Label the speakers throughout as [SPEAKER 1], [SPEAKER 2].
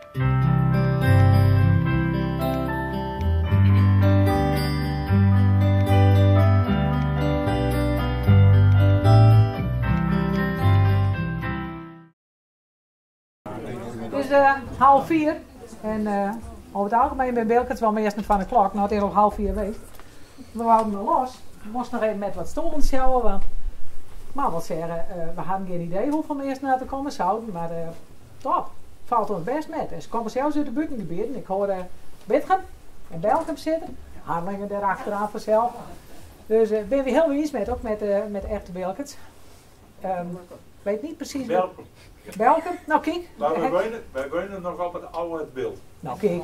[SPEAKER 1] Het is 3:30 en over het algemeen ben Bilkens wel meestal van de klok, nou het is al 3:30 geweest. We wouden er los. We moesten nog even met wat stoelen sjouwen, want maar wat zeggen, we hadden geen idee hoeveel mensen naar te komen zouden, maar top, valt ons best met. En ze komen zelfs uit de buitengebieden. Ik hoor Bitgen en Belgium zitten, Harlingen daar achteraan vanzelf. Dus ben we heel eens met, ook met echte Bilkens. Weet niet precies. Belgium? Nou kijk.
[SPEAKER 2] Maar wij wonen nog op het oude beeld.
[SPEAKER 1] Nou kijk.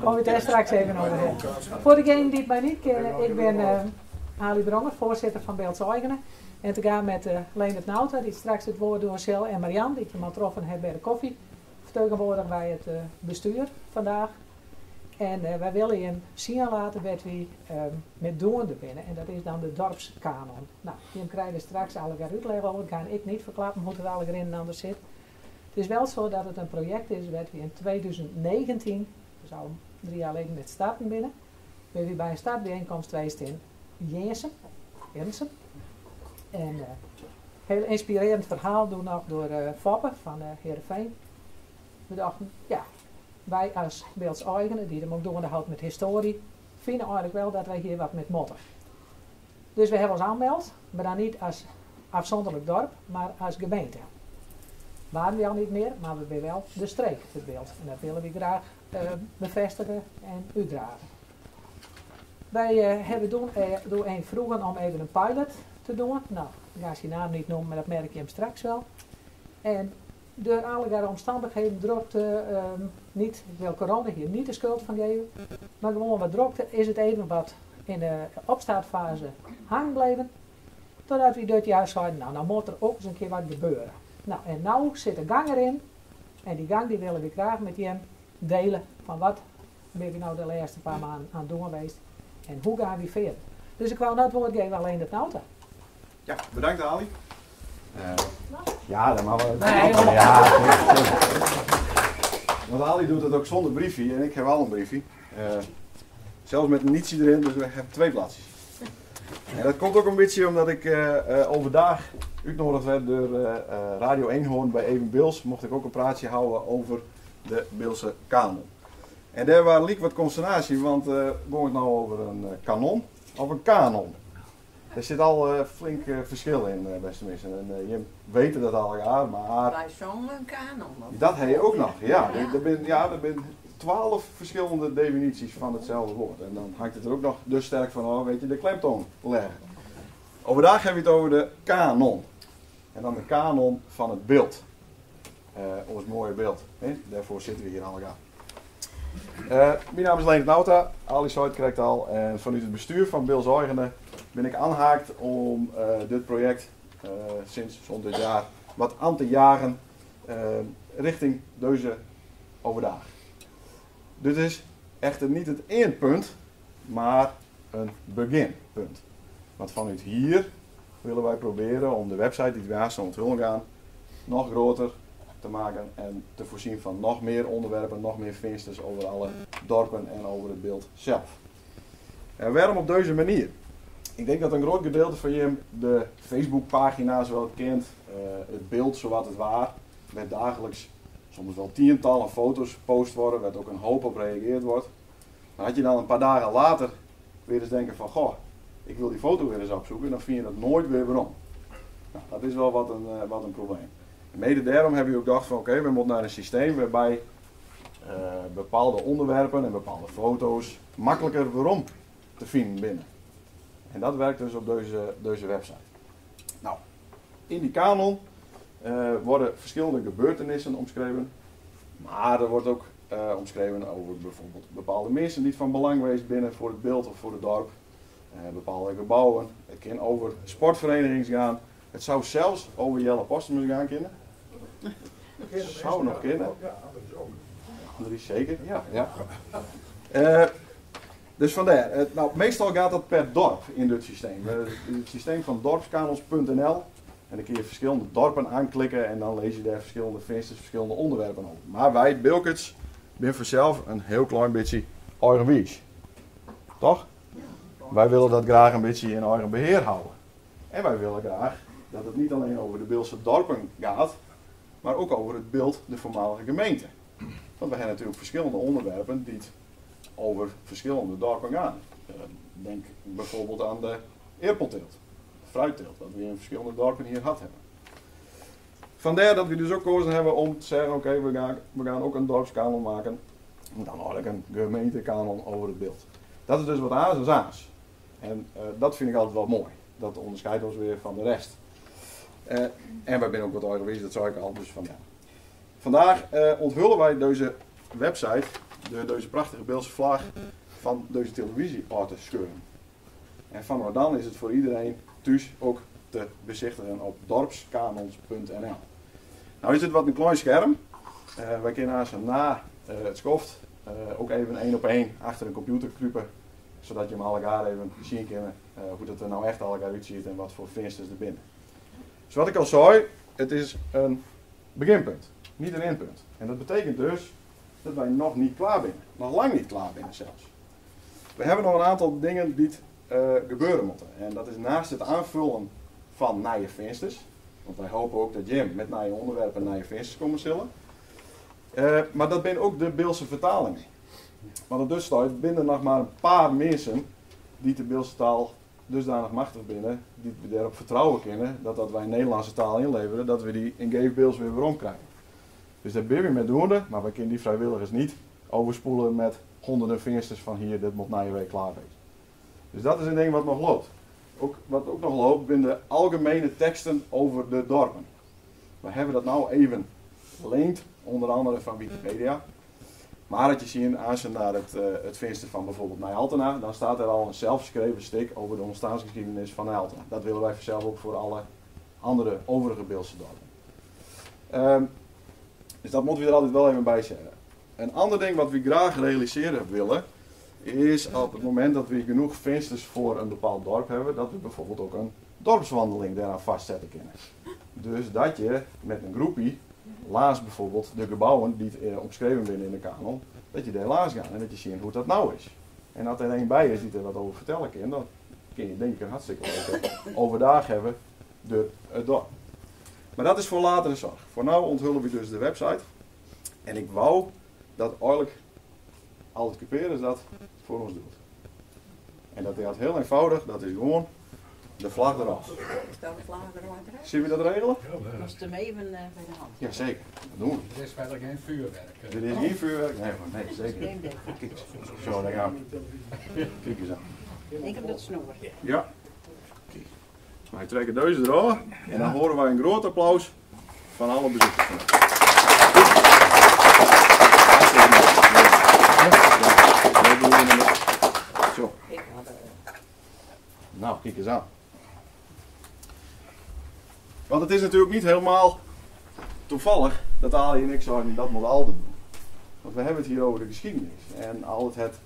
[SPEAKER 1] Kom je daar straks even over hebben. Voor degenen die het mij niet kennen, ik ben Ali Bronger, voorzitter van Beeldse Eigenen. En te gaan met Leendert Nauta, die straks het woord door Cel en Marianne, die ik hem al getroffen heb bij de koffie. Vertegenwoordigen wij het bestuur vandaag. En wij willen je zien laten wat we met doende binnen. En dat is dan de dorpskanon. Nou, die krijgen straks alle uitleggen over. Dat ga ik niet verklappen hoe het alle erin anders zit. Het is wel zo dat het een project is wat we in 2019, dus al 3 jaar geleden met starten binnen. We hebben bij een startbijeenkomst geweest in Jensen. En heel inspirerend verhaal doen nog door Foppe van Heerenveen. We dachten, ja, wij als Beeldse Eigenen, die hem ook doende houdt met historie, vinden eigenlijk wel dat wij hier wat met moeten. Dus we hebben ons aangemeld, maar dan niet als afzonderlijk dorp, maar als gemeente. Waren we al niet meer, maar we zijn wel de streek, het beeld. En dat willen we graag bevestigen en uitdragen. Wij hebben door een vroegen om even een pilot te doen. Nou, ik ga zijn naam niet noemen, maar dat merk je hem straks wel. En door allerlei omstandigheden drukte niet, ik wil corona hier niet de schuld van geven, maar gewoon wat drukte is het even wat in de opstartfase hangen bleven. Totdat we dit jaar zeiden, nou moet er ook eens een keer wat gebeuren. Nou, en nou zit een gang erin. En die gang die willen we graag met hem delen van wat ben we nou de laatste paar maanden aan het doen geweest. En hoe gaan we verder. Dus ik wou nou het woord geven alleen het Nauta.
[SPEAKER 3] Ja, bedankt Ali. Ja, dat mag wel.
[SPEAKER 1] Nee,
[SPEAKER 3] ja, want Ali doet het ook zonder briefje en ik heb wel een briefje. Zelfs met een nietsje erin, dus we hebben 2 plaatsjes. En dat komt ook een beetje omdat ik overdag uitgenodigd werd door Radio Eenhoorn bij Even Bils. Mocht ik ook een praatje houden over de Beelse kanon. En daar was liek wat consternatie, want ging het nou over een kanon of een kanon? Er zit al flink verschil in, beste mensen. En je weet dat al jaar, maar...
[SPEAKER 4] Wij zongen een kanon.
[SPEAKER 3] Dat heb je ook nog, ja. Er zijn 12 verschillende definities van hetzelfde woord. En dan hangt het er ook nog dus sterk van af, weet je, de klemtoon leggen. Overdag hebben we het over de kanon. En dan de kanon van het beeld. Ons mooie beeld. Hè? Daarvoor zitten we hier allemaal. Mijn naam is Leendert Nauta, Ali Soit krijgt al. En vanuit het bestuur van Beeldse Eigenen ben ik aangehaakt om dit project sinds zo'n dit jaar wat aan te jagen richting deze overdag. Dit is echter niet het eindpunt, maar een beginpunt. Want vanuit hier willen wij proberen om de website die we haast onthullen gaan nog groter te maken en te voorzien van nog meer onderwerpen, nog meer vinders over alle dorpen en over het beeld zelf. En waarom op deze manier? Ik denk dat een groot gedeelte van je de Facebookpagina's wel kent, het beeld zowat het waar, met dagelijks soms wel tientallen foto's gepost worden, waar ook een hoop op gereageerd wordt. Maar had je dan een paar dagen later weer eens denken van, goh, ik wil die foto weer eens opzoeken, dan vind je dat nooit weer waarom. Nou, dat is wel wat een probleem. En mede daarom hebben we ook gedacht van, oké, we moeten naar een systeem waarbij bepaalde onderwerpen en bepaalde foto's makkelijker waarom te vinden binnen. En dat werkt dus op deze website. Nou, in die kanon worden verschillende gebeurtenissen omschreven. Maar er wordt ook omschreven over bijvoorbeeld bepaalde mensen die van belang geweest binnen voor het beeld of voor het dorp. Bepaalde gebouwen. Het kan over sportverenigingen gaan. Het zou zelfs over Jelle Postumus gaan kunnen. Zou nog kunnen. Andries zeker, ja. Dus vandaar. Nou, meestal gaat dat per dorp in dit systeem. Het systeem van dorpskanons.nl En dan kun je verschillende dorpen aanklikken en dan lees je daar verschillende vensters, verschillende onderwerpen over. Maar wij, Bilkets, zijn vanzelf een heel klein beetje eigenwijs. Toch? Wij willen dat graag een beetje in eigen beheer houden. En wij willen graag dat het niet alleen over de Beelse dorpen gaat, maar ook over het beeld de voormalige gemeente. Want we hebben natuurlijk verschillende onderwerpen die het over verschillende dorpen gaan. Denk bijvoorbeeld aan de eerpelteelt, fruitteelt, dat we in verschillende dorpen hier gehad hebben. Vandaar dat we dus ook gekozen hebben om te zeggen, oké, we gaan ook een dorpskanon maken. En dan eigenlijk een gemeentekanon over het beeld. Dat is dus wat aans is aans. En dat vind ik altijd wel mooi. Dat onderscheidt ons weer van de rest. En wij zijn ook wat eigenwijs, dat zei ik al. Dus vandaag onthullen wij deze website, deze prachtige Beelse vlag van deze televisie uit te scheuren. En vanaf dan is het voor iedereen thuis ook te bezichtigen op dorpskanons.nl. Nou is het wat een klein scherm. Wij kunnen haast na het schoft ook even 1-op-1 achter een computer kruipen, zodat je hem allegaar even zien kan hoe het er nou echt allegaar uitziet en wat voor vensters er binnen. Dus wat ik al zei, het is een beginpunt, niet een eindpunt. En dat betekent dus dat wij nog niet klaar zijn. Nog lang niet klaar zijn zelfs. We hebben nog een aantal dingen die gebeuren moeten. En dat is naast het aanvullen van nieuwe vensters. Want wij hopen ook dat Jim met nieuwe onderwerpen nieuwe vensters komen zullen. Maar dat zijn ook de Beelse vertalingen. Want het dus staat binnen nog maar een paar mensen die de Beelse taal dusdanig machtig binnen, die we daarop vertrouwen kunnen, dat wij Nederlandse taal inleveren, dat we die in Gave Beels weer weer omkrijgen. Dus daar ben we mee doende, maar we kunnen die vrijwilligers niet overspoelen met honderden vensters van hier, dit moet na je week klaar wezen. Dus dat is een ding wat nog loopt. Wat ook nog loopt, zijn de algemene teksten over de dorpen. We hebben dat nou even geleend, onder andere van Wikipedia. Maar als je ziet, als je naar het venster van bijvoorbeeld Nijhaltena, dan staat er al een zelfgeschreven stuk over de ontstaansgeschiedenis van Nijhaltena. Dat willen wij zelf ook voor alle andere overige Beelse dorpen. Dus dat moeten we er altijd wel even bij zeggen. Een ander ding wat we graag realiseren willen, is op het moment dat we genoeg vensters voor een bepaald dorp hebben, dat we bijvoorbeeld ook een dorpswandeling daaraan vastzetten kunnen. Dus dat je met een groepie, laatst bijvoorbeeld de gebouwen die omschreven zijn in de kanon, dat je daar laatst gaat en dat je ziet hoe dat nou is. En als er een bij is die er wat over vertellen kan, dan kun je denk ik een hartstikke leuke overdag hebben door het dorp. Maar dat is voor latere zorg. Voor nu onthullen we dus de website. En ik wou dat eigenlijk al het caperen dat voor ons doet. En dat is heel eenvoudig, dat is gewoon de vlag eraf.
[SPEAKER 4] Is dat de vlag eraf?
[SPEAKER 3] Zien we dat regelen?
[SPEAKER 4] Moest hem even bij de hand.
[SPEAKER 3] Jazeker, dat doen we.
[SPEAKER 5] Er is verder geen vuurwerk.
[SPEAKER 3] Er is geen vuurwerk? Nee, zeker. Kijk, zo, daar gaan we. Kijk eens aan.
[SPEAKER 4] Ik heb dat snoer.
[SPEAKER 3] Ja. Kijk. Wij trekken deze eraf en dan horen wij een groot applaus van alle bezoekers. Zo. Nou, kijk eens aan. Want het is natuurlijk niet helemaal toevallig dat Ali en ik zouden dat moet altijd doen. Want we hebben het hier over de geschiedenis. En altijd het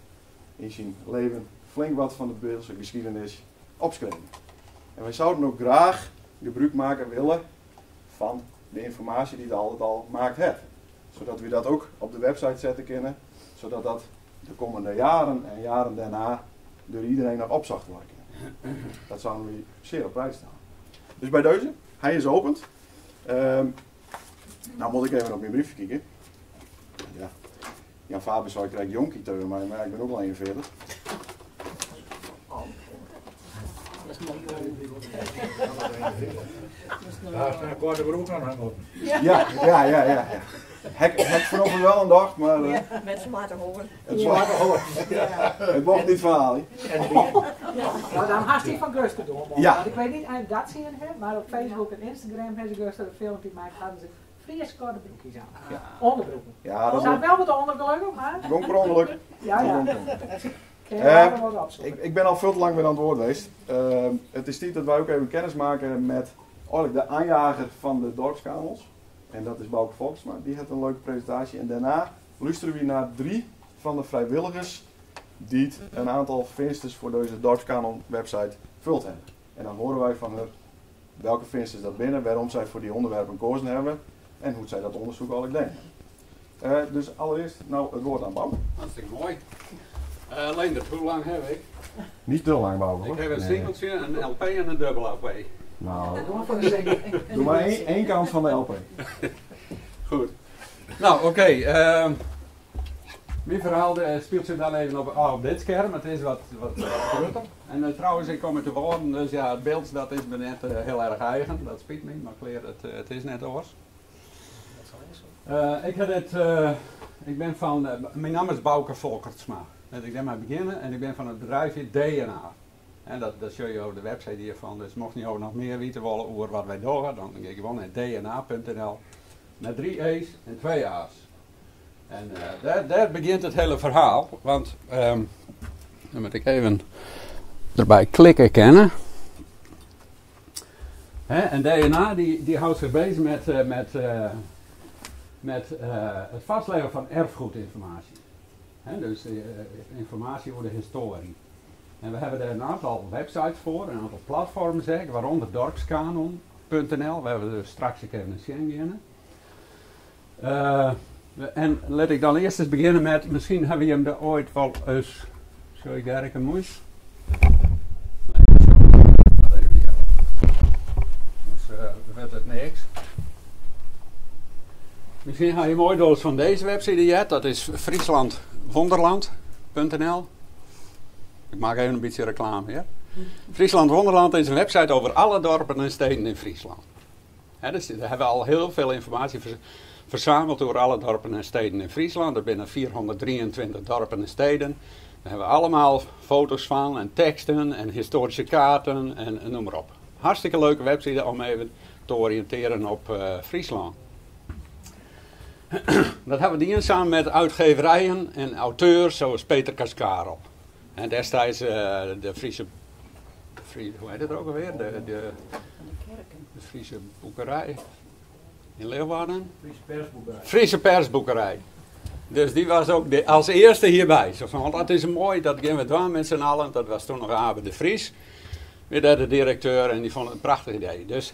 [SPEAKER 3] in zijn leven flink wat van de Beelse geschiedenis opschrijven. En wij zouden ook graag gebruik maken willen van de informatie die het altijd al maakt heeft. Zodat we dat ook op de website zetten kunnen. Zodat dat de komende jaren en jaren daarna door iedereen nog opzocht worden. Dat zouden we zeer op prijs stellen. Dus bij deze, hij is opend. Nou moet ik even op mijn briefje kijken. Ja. Jan Faber zei ik krijg jonkie tegen mij, maar ik ben ook al 41.
[SPEAKER 4] Dat is mooi.
[SPEAKER 5] Daar is een korte broek aan hangen.
[SPEAKER 3] Ja. Hek vanochtend wel een dag, maar
[SPEAKER 4] Met z'n laten horen.
[SPEAKER 3] het mocht niet van Ali.
[SPEAKER 1] Nou, dan had hij van Gus gedaan.
[SPEAKER 3] Ja.
[SPEAKER 1] Want ik weet niet of dat zien hebben, maar op Facebook en Instagram hebben ze Gus een filmpje gemaakt, hadden ze fris korte broekjes aan.
[SPEAKER 3] Ja.
[SPEAKER 1] Onderbroeken.
[SPEAKER 3] Ja,
[SPEAKER 1] Er
[SPEAKER 3] dat
[SPEAKER 1] staat wel wat onder gelukkig, maar
[SPEAKER 3] ging per ongeluk.
[SPEAKER 1] ja. Kun je daar wat opzoeken.
[SPEAKER 3] Ik ben al veel te lang weer aan het woord geweest. Het is tijd dat wij ook even kennis maken met eigenlijk de aanjager van de dorpskanons. En dat is Bouke Volksma. Die heeft een leuke presentatie. En daarna luisteren we naar 3 van de vrijwilligers die een aantal vensters voor deze dorpskanon website vult hebben. En dan horen wij van haar welke vinders dat binnen, waarom zij voor die onderwerpen gekozen hebben en hoe zij dat onderzoek al deden. Dus allereerst nou het woord aan Bouw.
[SPEAKER 6] Hartstikke mooi. Leendert, hoe lang heb ik?
[SPEAKER 3] Niet te lang Bouw hoor.
[SPEAKER 6] Ik heb een singeltje, een LP en een dubbel LP.
[SPEAKER 3] Nou,
[SPEAKER 1] Doe maar voor de zin.
[SPEAKER 3] doe maar één kant van de LP.
[SPEAKER 6] Goed. Nou, oké. Mijn verhaal speelt zich dan even op dit scherm. Het is wat groter. En trouwens, ik kom met de woorden, dus ja, het beeld dat is me net heel erg eigen. Dat spijt me, maar kleer, het is net oors. Mijn naam is Bouke Volkertsma. En ik ben maar beginnen en ik ben van het bedrijfje DNA. En dat zul je op de website hiervan. Dus mocht je ook nog meer weten willen over wat wij doen, dan ga je gewoon naar dna.nl. Met 3 E's en 2 A's. En daar begint het hele verhaal. Want, dan moet ik even erbij klikken kennen. En DNA die houdt zich bezig met het vastleggen van erfgoedinformatie. Dus informatie over de historie. En we hebben daar een aantal websites voor, een aantal platforms, waaronder dorpskanon.nl. We hebben dus straks even een Schengen. En laat ik dan eerst eens beginnen met, misschien hebben we hem er ooit wel eens, zal ik daar een moes? Nee, dat even niet. Dus werd het niks. Misschien ga je mooi door van deze website, dat is frieslandwonderland.nl. Ik maak even een beetje reclame hier. Friesland Wonderland is een website over alle dorpen en steden in Friesland. Dus daar hebben we al heel veel informatie verzameld over alle dorpen en steden in Friesland. Er zijn 423 dorpen en steden. Daar hebben we allemaal foto's van en teksten en historische kaarten en noem maar op. Hartstikke leuke website om even te oriënteren op Friesland. Dat hebben we gedaan samen met uitgeverijen en auteurs zoals Peter Cascarel. En destijds de Friese, hoe heet het ook alweer? De Friese boekerij in Leeuwarden. Friese persboekerij. Dus die was ook als eerste hierbij. Zo van, dat is mooi, dat gaan we doen met z'n allen. Dat was toen nog Abe de Vries, weer de directeur, en die vond het een prachtig idee. Dus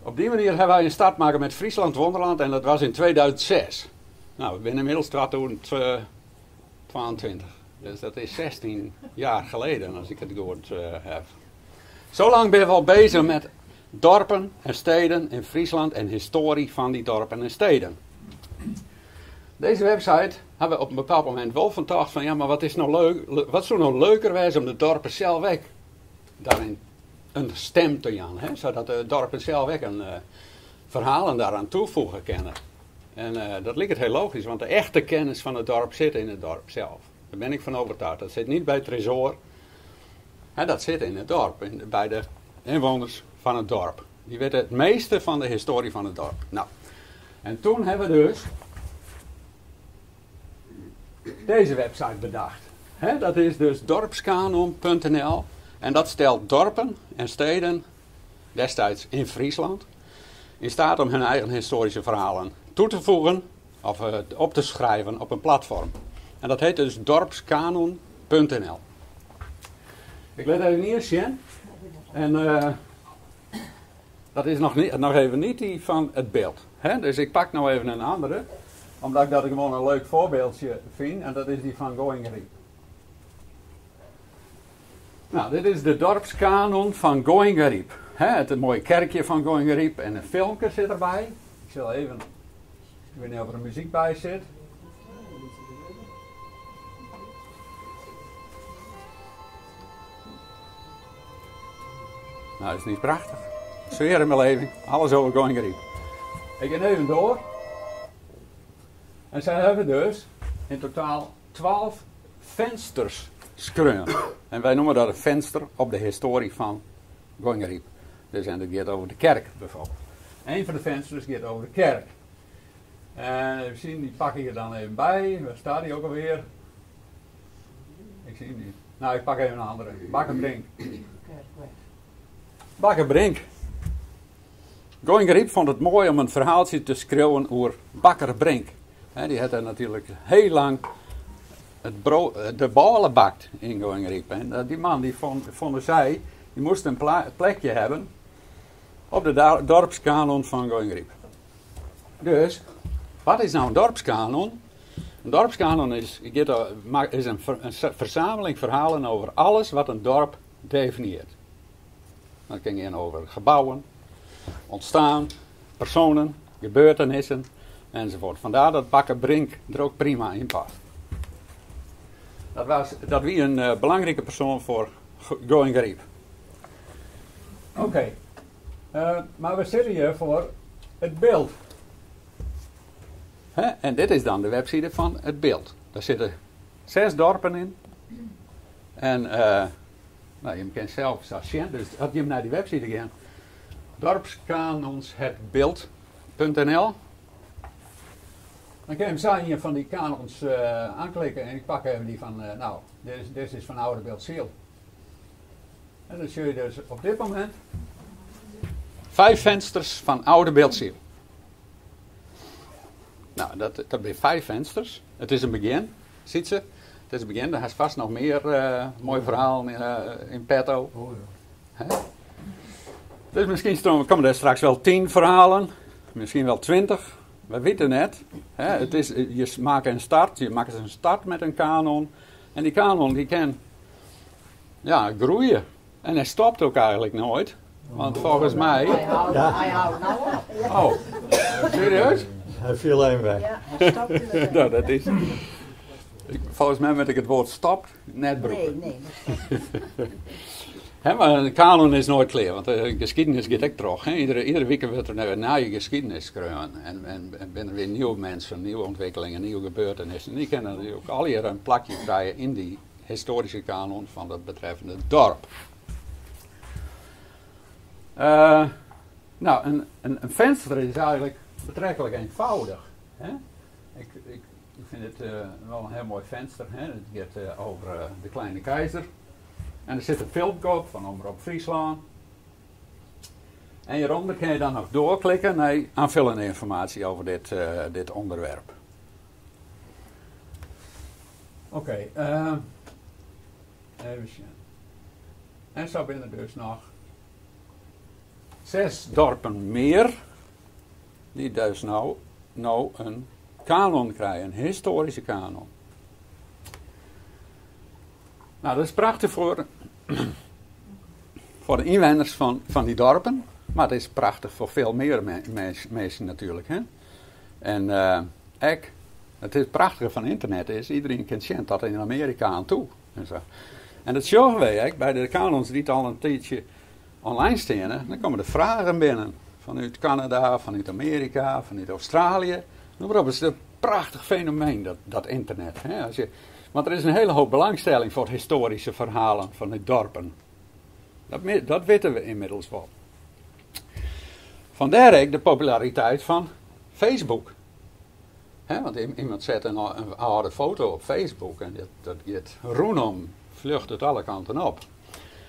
[SPEAKER 6] op die manier hebben wij een start maken met Friesland Wonderland en dat was in 2006. Nou, we zijn inmiddels 2022. Dus dat is 16 jaar geleden, als ik het goed heb. Zo lang ben we al bezig met dorpen en steden in Friesland en historie van die dorpen en steden. Deze website hebben we op een bepaald moment wel van gedacht van, ja, maar wat is nou leuk? Wat zou nou leuker wijzen om de dorpen zelf weg daarin een stem te gaan, zodat de dorpen zelf weg een verhalen daaraan toevoegen kunnen. En dat lijkt het heel logisch, want de echte kennis van het dorp zit in het dorp zelf. Daar ben ik van overtuigd. Dat zit niet bij het Tresor. Dat zit in het dorp. Bij de inwoners van het dorp. Die weten het meeste van de historie van het dorp. Nou, en toen hebben we dus deze website bedacht. Dat is dus dorpskanon.nl. En dat stelt dorpen en steden, destijds in Friesland, in staat om hun eigen historische verhalen toe te voegen of op te schrijven op een platform. En dat heet dus dorpskanon.nl. Ik let even hier zien. En dat is nog even niet die van het beeld. Dus ik pak nou even een andere. Omdat ik gewoon een leuk voorbeeldje vind. En dat is die van Going Reap. Nou, dit is de dorpskanon van Going Reap. Het mooie kerkje van Going Reap. En een filmpje zit erbij. Ik zal even... Ik weet niet of er muziek bij zit. Nou, dat is niet prachtig. Sfeer in mijn leven. Alles over Going Reap. Ik ga even door. En zij hebben dus in totaal 12 vensters schreeuwen. En wij noemen dat een venster op de historie van Going Reap. Dus en dat gaat over de kerk bijvoorbeeld. Een van de vensters gaat over de kerk. En even zien, die pak ik er dan even bij. Waar staat die ook alweer? Ik zie hem niet. Nou, ik pak even een andere. Bakkerbrink. Bakkerbrink. Going Reap vond het mooi om een verhaaltje te schreeuwen over Bakkerbrink. Die had er natuurlijk heel lang de ballen bakt in Going Reap. En die man, die vonden zij, die moest een plekje hebben op de dorpskanon van Gooiengriep. Dus, wat is nou een dorpskanon? Een dorpskanon is een verzameling verhalen over alles wat een dorp definieert. Dat ging in over gebouwen, ontstaan, personen, gebeurtenissen enzovoort. Vandaar dat Bakker Brink er ook prima in past. Dat wie een belangrijke persoon voor Gooiengriep. Oké. Maar we zitten hier voor het beeld. Hè? En dit is dan de website van het beeld. Daar zitten 6 dorpen in. En nou, je kent zelf zien. Dus als je naar die website gaat. Dorpskanonshetbeeld.nl. Dan kun je hem zijn van die kanons aanklikken. En ik pak even die van, nou, dit is van Oude Beeldziel. En dan zie je dus op dit moment 5 vensters van Oude Beeldziel. Nou, dat zijn 5 vensters. Het is een begin, ziet ze. Het is een begin, daar is vast nog meer mooi verhaal in petto.
[SPEAKER 5] Oh, ja.
[SPEAKER 6] Dus misschien komen er straks wel 10 verhalen, misschien wel 20. We weten het. Je maakt een start met een kanon. En die kanon die kan groeien. En hij stopt ook eigenlijk nooit. Want volgens mij...
[SPEAKER 4] Hij houdt nou op.
[SPEAKER 6] Oh, serieus?
[SPEAKER 7] Hij viel één weg.
[SPEAKER 4] Ja, hij stopt inderdaad.
[SPEAKER 6] Nou, dat is... Volgens mij moet ik het woord stop net broeken.
[SPEAKER 4] Nee.
[SPEAKER 6] Maar een kanon is nooit klaar, want de geschiedenis gaat ook terug. Iedere week wordt er naar je geschiedenis geschreven. En binnen weer nieuwe mensen, nieuwe ontwikkelingen, nieuwe gebeurtenissen. En die kunnen ook al hier een plakje krijgen in die historische kanon van dat betreffende dorp. Nou, een venster is eigenlijk betrekkelijk eenvoudig. Hè? Ik vind het wel een heel mooi venster. Hè? Het gaat over de Kleine Keizer. En er zit een filmpje op van Omroep Friesland. En hieronder kun je dan nog doorklikken naar aanvullende informatie over dit onderwerp. Oké, even zien. En zo binnen dus nog 6 dorpen meer, die dus nou een kanon krijgen, een historische kanon. Nou, dat is prachtig voor de inwoners van die dorpen, maar het is prachtig voor veel meer mensen natuurlijk. Hè? En het prachtige van internet is, iedereen kent zien dat in Amerika aan toe. En dat zorgen wij bij de kanons die het al een tijdje online staan, dan komen de vragen binnen. Vanuit Canada, vanuit Amerika, vanuit Australië. Het is een prachtig fenomeen, dat internet. Hè? Want er is een hele hoop belangstelling voor historische verhalen van de dorpen. Dat weten we inmiddels wel. Vandaar ook de populariteit van Facebook. Want iemand zet een oude foto op Facebook en dat gaat roenom, vlucht het alle kanten op.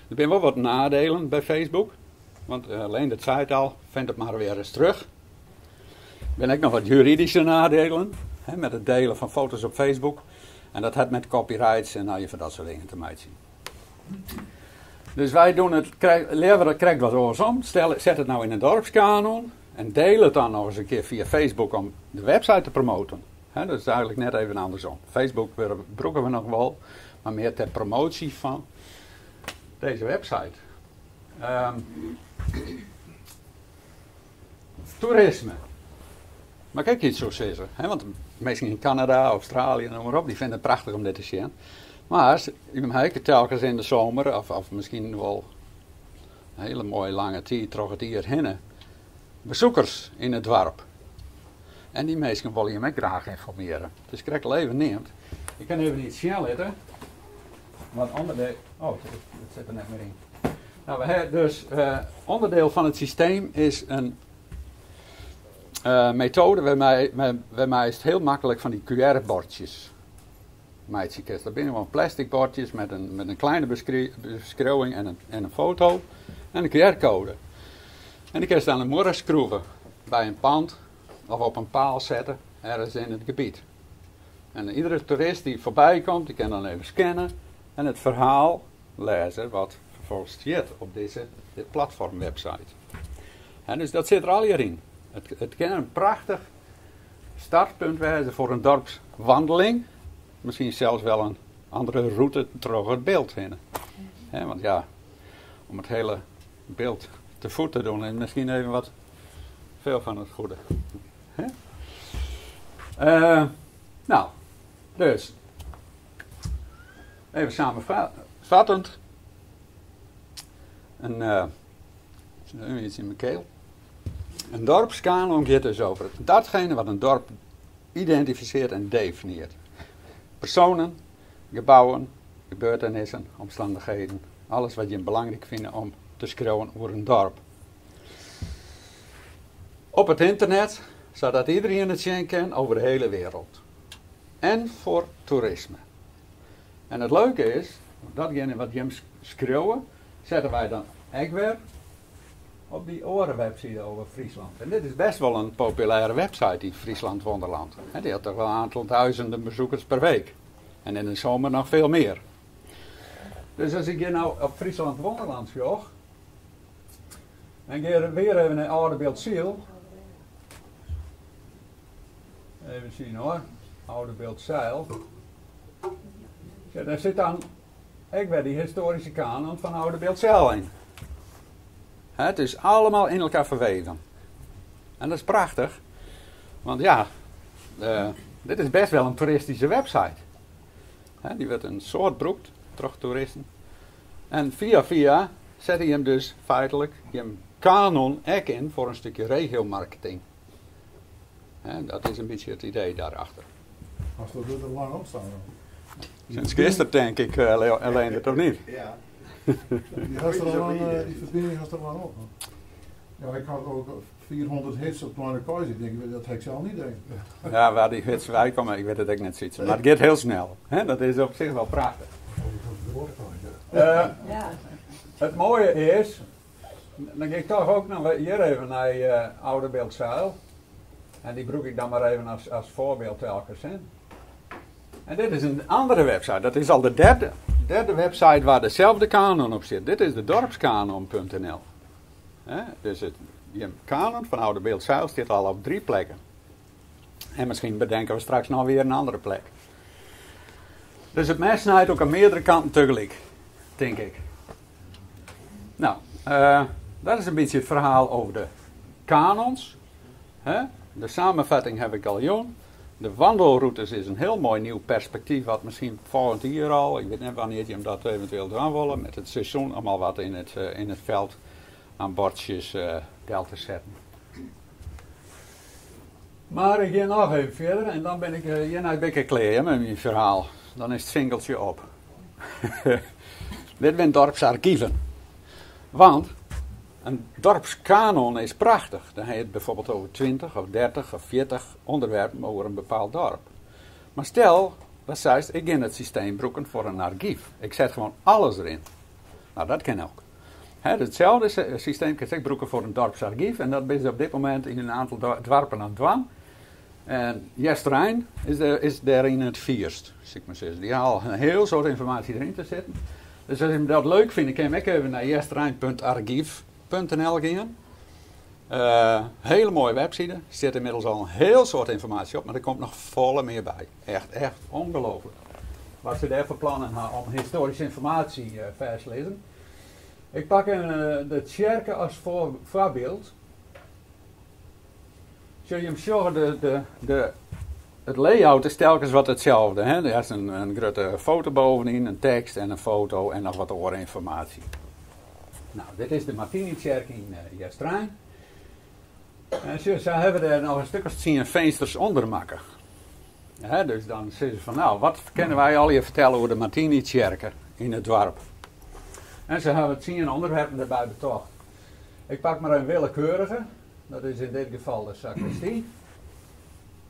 [SPEAKER 6] Er zijn wel wat nadelen bij Facebook. Want alleen dat zei het al, vind het maar weer eens terug. Er zijn ook nog wat juridische nadelen. Met het delen van foto's op Facebook. En dat heeft met copyrights en nou, je van dat soort dingen te maken zien. Dus wij doen het, krijg wat oorsom. Zet het nou in een dorpskanon. En deel het dan nog eens een keer via Facebook om de website te promoten. Dat is eigenlijk net even andersom. Facebook gebruiken we nog wel. Maar meer ter promotie van deze website. Toerisme. Maar kijk iets zo zeggen. Want mensen in Canada, Australië, noem maar op, die vinden het prachtig om dit te zien. Maar je hebt telkens in de zomer, of misschien wel een hele mooie lange tijd, terug het hierheen, bezoekers in het dorp. En die mensen willen je mij graag informeren. Dus ik krijg het even neemt. Ik kan even niet snel letten. Want onderdeel. Oh, dat zit er net meer in. Nou, we hebben dus onderdeel van het systeem is een methode waarmee is het heel makkelijk van die QR-bordjes. Dat zijn gewoon plastic bordjes met een kleine beschrijving en een foto en een QR-code. En die kun je dan een morgen schroeven bij een pand of op een paal zetten ergens in het gebied. En iedere toerist die voorbij komt, die kan dan even scannen en het verhaal lezen wat vervolgens staat op dit platformwebsite. En dus dat zit er al hierin. Het kan een prachtig startpunt wezen voor een dorpswandeling. Misschien zelfs wel een andere route door het beeld heen. Want ja, om het hele beeld te voet te doen en misschien even wat veel van het goede. Nou, dus even samenvattend. Iets in mijn keel. Een dorpskanon gaat dus over datgene wat een dorp identificeert en definieert. Personen, gebouwen, gebeurtenissen, omstandigheden. Alles wat je belangrijk vindt om te schrijven over een dorp. Op het internet, zodat iedereen het zien kan over de hele wereld. En voor toerisme. En het leuke is, datgene wat je schreeuwen, zetten wij dan ook weer op die andere website over Friesland. En dit is best wel een populaire website, die Friesland Wonderland. En die had toch wel een aantal duizenden bezoekers per week. En in de zomer nog veel meer. Dus als ik hier nou op Friesland Wonderland zocht, en ga weer even naar Oudebeeld Ziel. Even zien hoor, Oudebeeld Zeil. Ja, daar zit dan ook weer die historische kanon van Oudebeeld Zeil in. Het is allemaal in elkaar verweven. En dat is prachtig. Want ja, dit is best wel een toeristische website. Die wordt een soort broekt, toch toeristen. En via zet hij hem dus feitelijk, je hem kanon ook in voor een stukje regiomarketing. Dat is een beetje het idee daarachter.
[SPEAKER 5] Als dat er lang op staan.
[SPEAKER 6] Sinds gisteren denk ik alleen het toch niet?
[SPEAKER 3] Ja.
[SPEAKER 5] Die verbinding was er lang op. Ja, ik had ook 400 hits op Kleine Keizer. Ik denk, dat heb ik zelf niet denken.
[SPEAKER 6] Ja, waar die hits bij komen, ik weet het ook net zoiets. Maar het gaat heel snel. Dat is op zich wel prachtig. Het mooie is, dan ga ik toch ook nog hier even naar Oudebeeld Zeil. En die broek ik dan maar even als voorbeeld telkens. En dit is een andere website. Dat is al de derde website waar dezelfde kanon op zit. Dit is de dorpskanon.nl. Dus je kanon van Oudebeeld Zeil zit al op 3 plekken. En misschien bedenken we straks nog weer een andere plek. Dus het mes snijdt ook aan meerdere kanten tegelijk. Denk ik. Nou, dat is een beetje het verhaal over de kanons. De samenvatting heb ik al gedaan. De wandelroutes is een heel mooi nieuw perspectief, wat misschien volgend jaar al, ik weet niet wanneer je hem dat eventueel doen willen, met het seizoen allemaal wat in het veld aan bordjes tel te zetten. Maar ik ga nog even verder en dan ben ik hier een beetje klaar met mijn verhaal. Dan is het singeltje op. Dit zijn dorpsarchieven. Want een dorpskanon is prachtig. Dan heb je het bijvoorbeeld over 20 of 30 of 40 onderwerpen over een bepaald dorp. Maar stel, dat zegt, ik in het systeem broeken voor een archief. Ik zet gewoon alles erin. Nou, dat kan ook. Hetzelfde systeem kan ik broeken voor een dorpsarchief. En dat is op dit moment in een aantal dorpen aan het doen. En Jesterijn is daarin het vierst. Die haal een heel soort informatie erin te zetten. Dus als je dat leuk vindt, kan je even naar jesterijn.archief.nl gaan. Hele mooie website. Er zit inmiddels al een heel soort informatie op, maar er komt nog volle meer bij. Echt ongelooflijk. Wat ze daar voor plannen hebben om historische informatie vers te lezen. Ik pak de Tjerke als voorbeeld. Zul je hem zien, het layout is telkens wat hetzelfde. Er is een grote foto bovenin, een tekst en een foto en nog wat oorinformatie. Nou, dit is de Martini-kerk in Jesterijn. En ze hebben er nog een stuk als 10 vensters onder maken. Dus dan zeggen ze van, nou, wat kunnen wij al je vertellen over de Martini-kerk in het dorp? En ze hebben 10 onderwerpen erbij betocht. Ik pak maar een willekeurige. Dat is in dit geval de sacristie.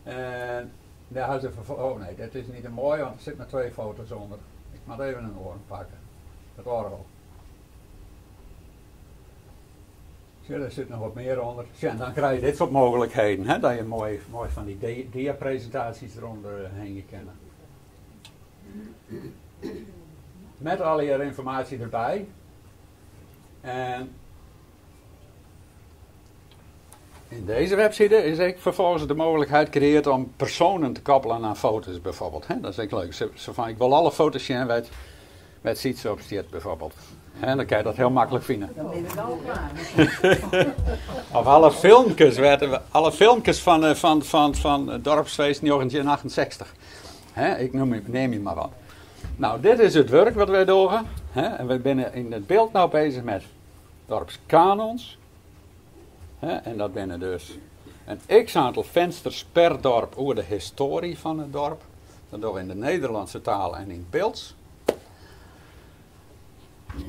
[SPEAKER 6] En daar hebben ze oh nee, dit is niet een mooi, want er zitten maar 2 foto's onder. Ik moet even een oor pakken. Het orgel. Zie, daar zit nog wat meer onder. Ja, en dan krijg je dit soort mogelijkheden. Dat je mooi van die dia-presentaties eronder heen kennen. Met al je informatie erbij. En In deze website is ook vervolgens de mogelijkheid gecreëerd om personen te koppelen aan foto's bijvoorbeeld. Hè? Dat is ook leuk. Zo van, ik wil alle foto's zien met ziet op stiet bijvoorbeeld. En dan kan je dat heel makkelijk vinden.
[SPEAKER 4] Dan ben ik al klaar.
[SPEAKER 6] Of alle filmpjes van Dorpsfeest 1968. Hè? Ik neem je maar wat. Nou, dit is het werk wat wij doen. Hè? En we zijn in het beeld nou bezig met dorpskanons. En dat binnen dus een x-aantal vensters per dorp over de historie van het dorp. Dat doen we in de Nederlandse taal en in beelds.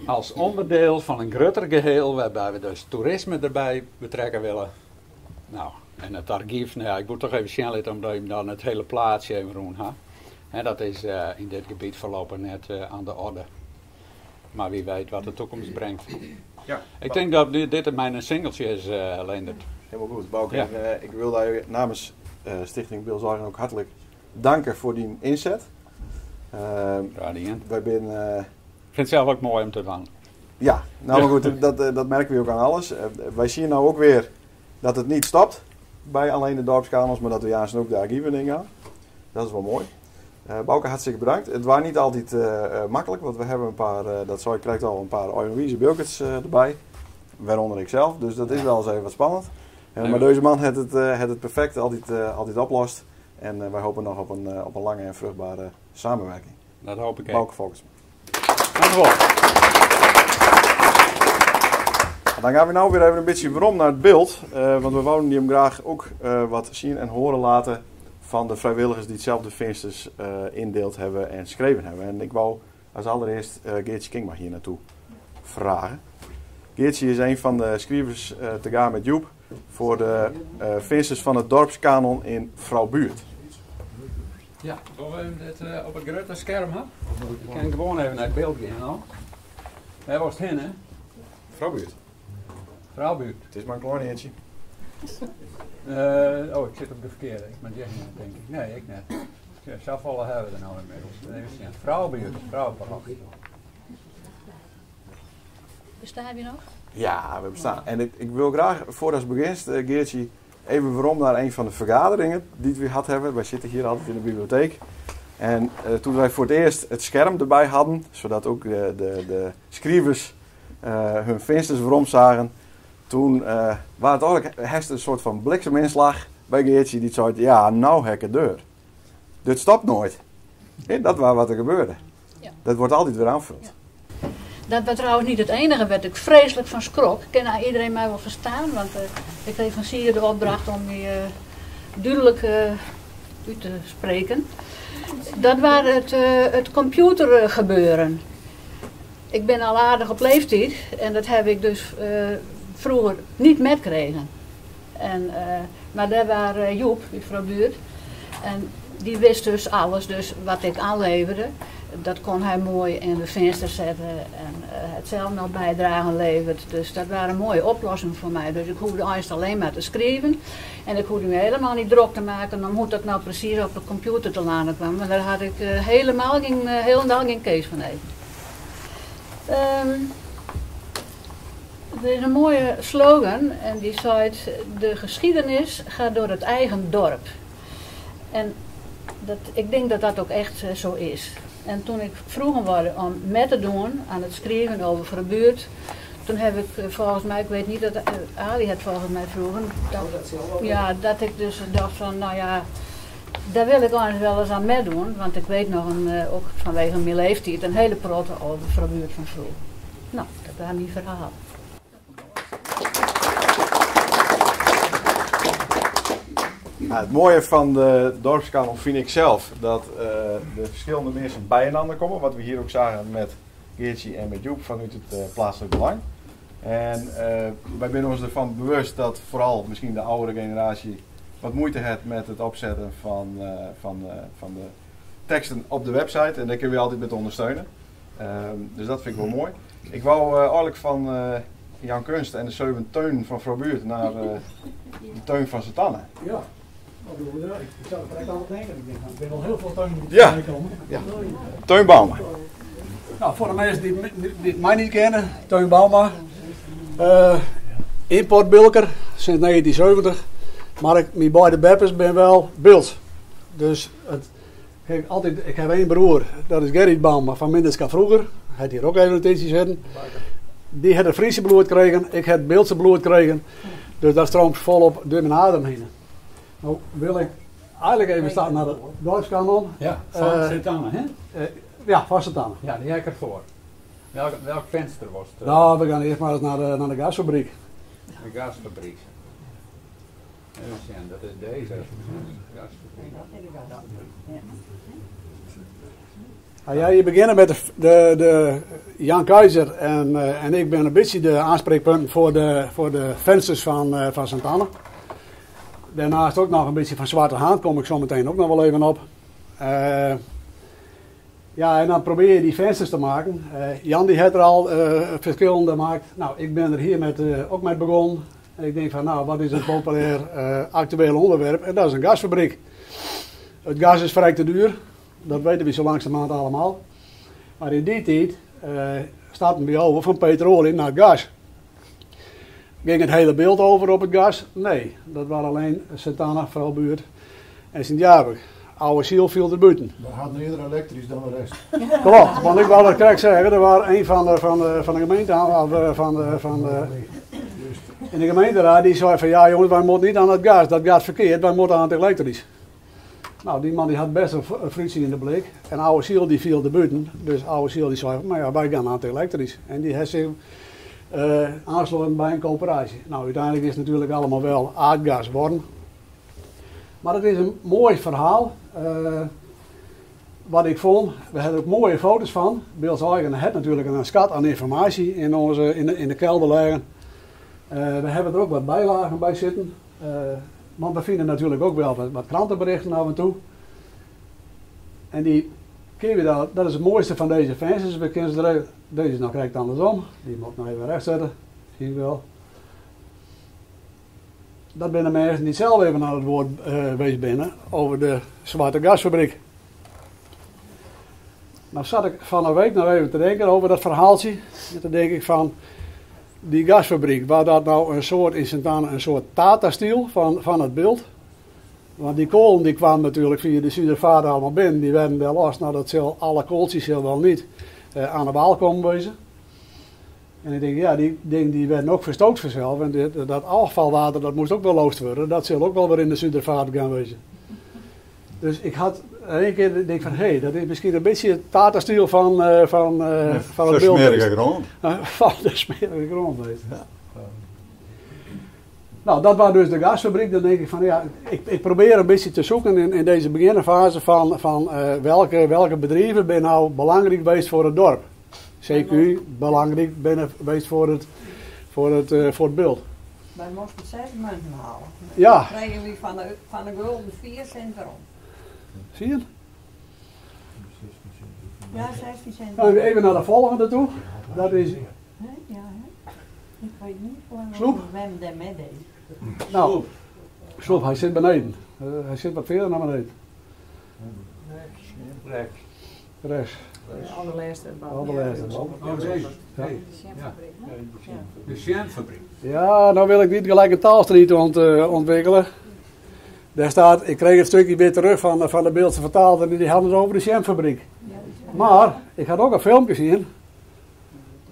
[SPEAKER 6] Als onderdeel van een groter geheel waarbij we dus toerisme erbij betrekken willen. Nou, en het archief, nou ja, ik moet toch even snel omdat je dan het hele plaatsje even roen ha. En dat is in dit gebied voorlopig net aan de orde. Maar wie weet wat de toekomst brengt.
[SPEAKER 3] Ja,
[SPEAKER 6] Ik denk dat dit mijn singeltje is, Leendert.
[SPEAKER 3] helemaal goed, Bouke.
[SPEAKER 6] Ja.
[SPEAKER 3] Ik wil daar namens Stichting Beeldzorgen ook hartelijk danken voor die inzet.
[SPEAKER 6] Radiant.
[SPEAKER 3] Wij zijn...
[SPEAKER 6] Ik vind het zelf ook mooi om te doen.
[SPEAKER 3] Ja, nou maar goed, dat merken we ook aan alles. Wij zien nou ook weer dat het niet stopt bij alleen de dorpskanons, maar dat we juist ook de archieven in gaan. Dat is wel mooi. Bouke, hartstikke bedankt. Het was niet altijd makkelijk, want we hebben een paar, ik krijg al een paar Oinoïse beeldjes erbij. Waaronder ik zelf, dus dat is wel eens even wat spannend. Maar deze man heeft het perfect altijd oplost. En wij hopen nog op een lange en vruchtbare samenwerking.
[SPEAKER 6] Dat hoop ik ook.
[SPEAKER 3] Bouke Volkersma.
[SPEAKER 6] Dankjewel.
[SPEAKER 3] Dan gaan we nou weer even een beetje waarom naar het beeld. Want we wouden die hem graag ook wat zien en horen laten van de vrijwilligers die hetzelfde vensters indeeld hebben en geschreven hebben. En ik wou als allereerst Geertje Kingma hier naartoe vragen. Geertje is een van de schrijvers te gaan met Joep voor de vensters van het dorpskanon in Vrouwbuurt.
[SPEAKER 6] Ja, zullen we dit op het grote scherm hebben? Ik kan gewoon even naar het beeld gaan. Nou. Waar was het heen, hè?
[SPEAKER 3] Vrouwbuurt.
[SPEAKER 6] Vrouwbuurt.
[SPEAKER 3] Het is maar een klein eentje.
[SPEAKER 6] Ik zit op de verkeerde. Ik ben Jesse, denk ik. Nee, ik net. Zoveel hebben we er nou inmiddels. Even zien. Vrouwbuurt, vrouwenparochie.
[SPEAKER 4] Bestaan we nog?
[SPEAKER 3] Ja, we bestaan. En ik wil graag, voordat we beginnen, Geertje, even waarom naar een van de vergaderingen die we gehad hebben. Wij zitten hier altijd in de bibliotheek. En toen wij voor het eerst het scherm erbij hadden, zodat ook de schrijvers hun vensters waarom zagen, toen was het eigenlijk een soort van blikseminslag bij Geertje die zei, ja, nou hek het deur. Dit stopt nooit. En dat was wat er gebeurde.
[SPEAKER 4] Ja.
[SPEAKER 3] Dat wordt altijd weer aanvuld.
[SPEAKER 4] Ja. Dat was trouwens niet het enige, werd ik vreselijk van schrok. Ik ken iedereen mij wel verstaan, want ik kreeg van Sier de opdracht om die duidelijk uit te spreken. Dat was het computergebeuren. Ik ben al aardig op leeftijd en dat heb ik dus vroeger niet metgekregen. Maar daar was Joep, die vrouw Buurt, en die wist dus alles, dus wat ik aanleverde. Dat kon hij mooi in de venster zetten en het zelf nog bijdragen levert. Dus dat was een mooie oplossing voor mij. Dus ik hoefde eerst alleen maar te schrijven. En ik hoefde me helemaal niet druk te maken om hoe dat nou precies op de computer te laten kwam. Maar daar had ik helemaal geen kees van even. Er is een mooie slogan en die zei: de geschiedenis gaat door het eigen dorp. En ik denk dat dat ook echt zo is. En toen ik vroegen was om mee te doen aan het schrijven over Vrouwbuurt, toen heb ik volgens mij, ik weet niet dat Ali het volgens mij vroegen, dat ik dus dacht van, nou ja, daar wil ik eigenlijk wel eens aan meedoen, want ik weet nog ook vanwege mijn leeftijd een hele protte over Vrouwbuurt van vroeger. Nou, dat was mijn verhaal.
[SPEAKER 3] Nou, het mooie van de dorpskanon vind ik zelf dat de verschillende mensen bijeinander komen. Wat we hier ook zagen met Geertje en met Joep vanuit het plaatselijk belang. En wij zijn ons ervan bewust dat vooral misschien de oudere generatie wat moeite heeft met het opzetten van de teksten op de website. En daar kunnen we altijd met ondersteunen. Dus dat vind ik wel mooi. Ik wou eigenlijk van Jan Kunst en de 7 Teun van Vrouwbuurt naar de Teun van Satanne.
[SPEAKER 7] Ja. Ik zou het direct aan het denken. Ik ben al heel veel tuin
[SPEAKER 3] Ja. Teun Bauma.
[SPEAKER 7] Nou, voor de mensen die mij niet kennen, Teun Bauma. importbilker sinds 1970. Maar mijn beide beppers ben wel beeld. Dus ik heb één broer, dat is Gerrit Baum, van Minderska vroeger. Hij had hier ook even iets zitten. Die had het Friese bloed gekregen, ik had het Beeldse bloed gekregen. Dus dat stroomt volop door mijn adem heen. Nou wil ik eigenlijk even staan naar de dorpskanon.
[SPEAKER 6] Ja, van Sint-Anne, hè?
[SPEAKER 7] Ja, van Sint-Anne.
[SPEAKER 6] Ja, die heb ik ervoor. Welk venster was het?
[SPEAKER 7] Nou, we gaan eerst maar eens naar de gasfabriek.
[SPEAKER 6] De gasfabriek. Even zien, dat is deze gasfabriek.
[SPEAKER 7] Ja, je beginnen met de Jan Keizer en ik ben een beetje de aanspreekpunt voor de vensters van Sint-Anne. Daarnaast ook nog een beetje van Zwarte Haan, kom ik zo meteen ook nog wel even op. Ja, en dan probeer je die vensters te maken. Jan die heeft er al verschillende gemaakt. Nou, ik ben er hier ook met begonnen. En ik denk van, nou, wat is een populair actueel onderwerp? En dat is een gasfabriek. Het gas is vrij te duur. Dat weten we zo langzamerhand allemaal. Maar in die tijd staat bij over van petroleum naar gas. Ging het hele beeld over op het gas? Nee, dat waren alleen Sint-Anne, Vrouwbuurt en Sint-Jabeek. Oude ziel viel er buiten.
[SPEAKER 5] We hadden eerder elektrisch dan de rest.
[SPEAKER 7] Klopt, want ik wou dat kijk zeggen, er waren een van de gemeente in de gemeenteraad die zei van ja jongens, wij moeten niet aan het gas, dat gaat verkeerd, wij moeten aan het elektrisch. Nou, die man die had best een frictie in de blik. En oude ziel die viel de buiten. Dus oude ziel die zei, maar ja, wij gaan aan het elektrisch. En die heeft zich aansloten bij een coöperatie. Nou, uiteindelijk is het natuurlijk allemaal wel aardgas worden. Maar het is een mooi verhaal. Wat ik vond, we hebben ook mooie foto's van. Beelds Eigen heeft natuurlijk een schat aan informatie in de kelder liggen. We hebben er ook wat bijlagen bij zitten. Want we vinden natuurlijk ook wel wat krantenberichten af en toe. En die dat is het mooiste van deze vensters. We kennen ze deze is nog correct andersom. Die moet ik nog even recht zetten. Zie je wel. Dat zijn de mensen die zelf even aan het woord wees binnen over de zwarte gasfabriek. Nou zat ik van een week nog even te denken over dat verhaaltje. En toen denk ik van die gasfabriek, waar dat nou een soort in Sint-Anne een soort Tata-stiel van het beeld. Want die kolen die kwamen natuurlijk via de Zuidervaart allemaal binnen. Die werden wel los. Nou dat zal alle kooltjes wel niet aan de Waal komen wezen. En ik denk, ja, die werden ook verstookt vanzelf. En dat afvalwater, dat moest ook wel loosd worden. Dat zal ook wel weer in de Zuidervaart gaan wezen. Dus ik had één keer denk van, hé, dat is misschien een beetje het Tata-stiel van het beeld.
[SPEAKER 3] Smerige grond.
[SPEAKER 7] Van de smerige grond. Ja. Nou, dat was dus de gasfabriek. Dan denk ik van, ja, ik probeer een beetje te zoeken in deze beginfase van welke bedrijven zijn nou belangrijk geweest voor het dorp. CQ, belangrijk ben geweest voor het beeld.
[SPEAKER 8] Wij moesten 6 munten halen.
[SPEAKER 7] Ja.
[SPEAKER 8] Dan kregen we van de gulden 4 cent erom.
[SPEAKER 7] Zie je?
[SPEAKER 8] Ja, 16 cent.
[SPEAKER 7] Nou, even naar de volgende toe. Dat is...
[SPEAKER 8] Ja, hè? Ik weet niet hoe
[SPEAKER 7] Sloep.
[SPEAKER 8] we hem daarmee deden.
[SPEAKER 7] Nou, Sloep, hij zit beneden. Hij zit wat verder naar beneden. Rechts.
[SPEAKER 1] Allerlaatste.
[SPEAKER 7] Allerlaatste.
[SPEAKER 6] Oh, deze.
[SPEAKER 7] Ja.
[SPEAKER 6] De Sjemfabriek.
[SPEAKER 7] Ja, nou wil ik niet gelijk een taalstrijd ontwikkelen. Daar staat, ik kreeg het stukje weer terug van de Beeldse vertaald en die hadden het over de Sjemfabriek. Maar, ik had ook een filmpje zien.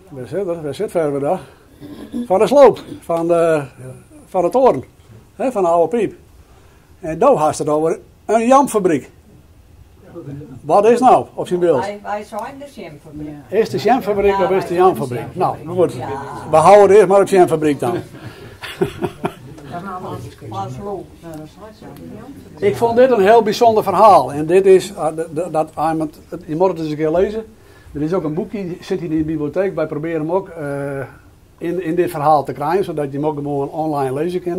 [SPEAKER 7] Waar zit verder daar? Van de sloop, van de toren. Hè, van de oude piep. En daar had het over een jamfabriek. Wat is nou op zijn beeld?
[SPEAKER 8] Wij zijn de jamfabriek.
[SPEAKER 7] Is de jamfabriek of is de jamfabriek? Nou, goed.
[SPEAKER 8] Ja.
[SPEAKER 7] We houden het eerst maar op jamfabriek dan. Ik vond dit een heel bijzonder verhaal. En dit is, je moet het eens een keer lezen. Er is ook een boekje, zit hier in de bibliotheek. Wij proberen hem ook in dit verhaal te krijgen. Zodat je hem ook gewoon online lezen kan.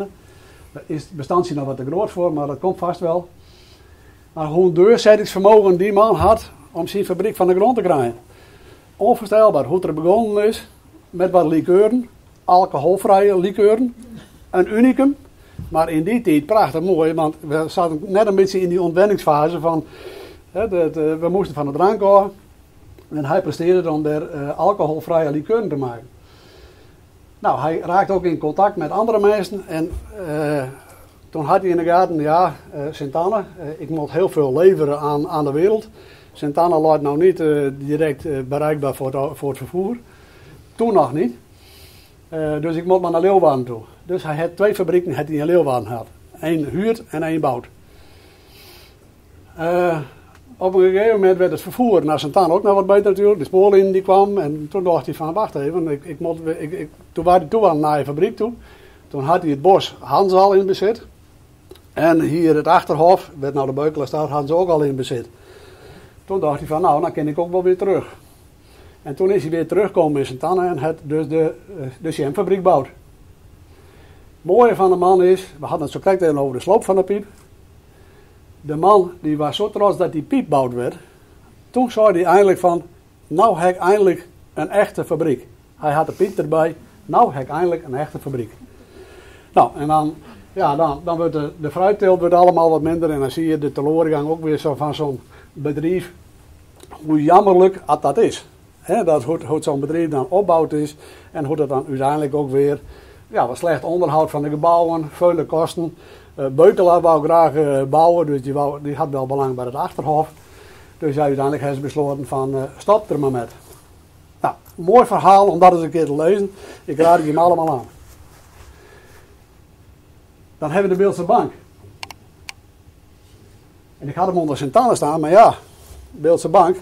[SPEAKER 7] Daar is het bestandsje nog wat te groot voor, maar dat komt vast wel. Maar hoe doorzettingsvermogen die man had om zijn fabriek van de grond te krijgen. Onvoorstelbaar hoe het er begonnen is met wat likeuren. Alcoholvrije likeuren. Een unicum. Maar in die tijd prachtig mooi, want we zaten net een beetje in die ontwenningsfase van, we moesten van de drank af. En hij presteerde dan alcoholvrije likeuren te maken. Nou, hij raakt ook in contact met andere mensen. En toen had hij in de gaten, ja, Sint-Anne, ik moet heel veel leveren aan de wereld. Sint-Anne lijkt nou niet direct bereikbaar voor het vervoer. Toen nog niet. Dus ik moet maar naar Leeuwarden toe. Dus hij had 2 fabrieken in Leeuwarden gehad. 1 huurt en 1 bouwt. Op een gegeven moment werd het vervoer naar Sint-Anne ook nog wat beter natuurlijk. De spoorlijn die kwam en toen dacht hij van wacht even. Toen was hij toe naar de fabriek toe. Toen had hij het bos Hans al in bezit. En hier het Achterhof, werd nou de Beukelenstraat, hadden ze ook al in bezit. Toen dacht hij van nou, dan kan ik ook wel weer terug. En toen is hij weer teruggekomen in Sint-Anne en het dus de jamfabriek bouwt. Het mooie van de man is, we hadden het zo kijk over de sloop van de piep. De man die was zo trots dat die piep bouwd werd. Toen zei hij eindelijk van, nou heb ik eindelijk een echte fabriek. Hij had de piep erbij, nou heb ik eindelijk een echte fabriek. Nou, en dan wordt de fruitteelt wordt allemaal wat minder en dan zie je de teleurgang ook weer zo van zo'n bedrijf. Hoe jammerlijk dat is. He, dat hoe zo'n bedrijf dan opgebouwd is en hoe dat dan uiteindelijk ook weer wat slecht onderhoud van de gebouwen, vele kosten. Beukelaar wou graag bouwen, dus die had wel belang bij het Achterhof. Dus uiteindelijk heeft ze besloten van stop er maar met. Nou, mooi verhaal om dat eens een keer te lezen. Ik raad het je allemaal aan. Dan hebben we de Beeldse Bank. En ik had hem onder Sint-Anne staan, maar ja, de Beeldse Bank